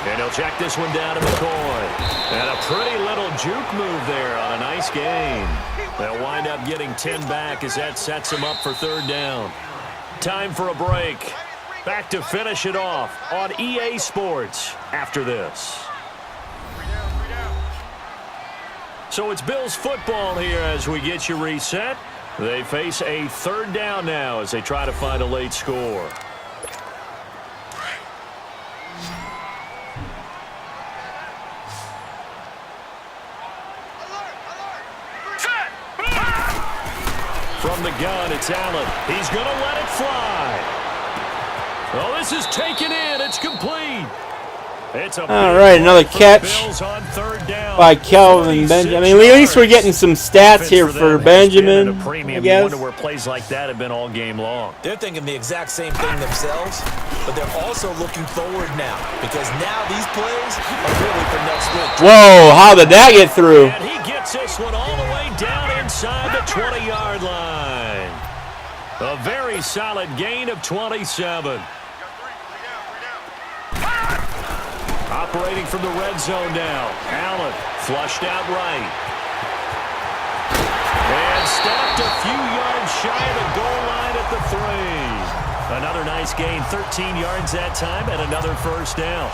And he'll check this one down to McCoy. And a pretty little juke move there on a nice gain. They'll wind up getting 10 back as that sets them up for third down. Time for a break. Back to finish it off on EA Sports after this. So it's Bills football here as we get you reset. They face a third down now as they try to find a late score. From the gun, it's Allen. He's going to let it fly. Oh, this is taken in. It's complete. It's a All right, another catch by Calvin Benjamin. I mean, at least we're getting some stats here for Benjamin, I guess. Wonder where plays like that have been all game long. They're thinking the exact same thing themselves, but they're also looking forward now because now these plays are really for next week. Whoa, how did that get through? And he gets this one all the way down inside the 20-yard line. A very solid gain of 27. Operating from the red zone now. Allen flushed out right. And stopped a few yards shy of the goal line at the 3. Another nice gain, 13 yards that time, and another first down.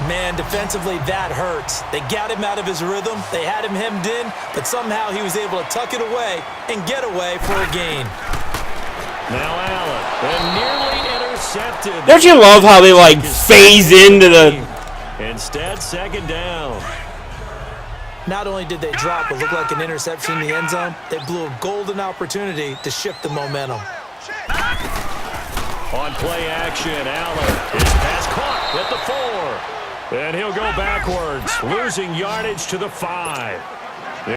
Man, defensively, that hurts. They got him out of his rhythm. They had him hemmed in, but somehow he was able to tuck it away and get away for a gain. Now Allen, and nearly intercepted. Don't you love how they, like, phase into the... Instead, second down. Not only did they drop what looked like an interception in the end zone, they blew a golden opportunity to shift the momentum. On play action, Allen. His pass caught at the 4. And he'll go backwards, losing yardage to the 5.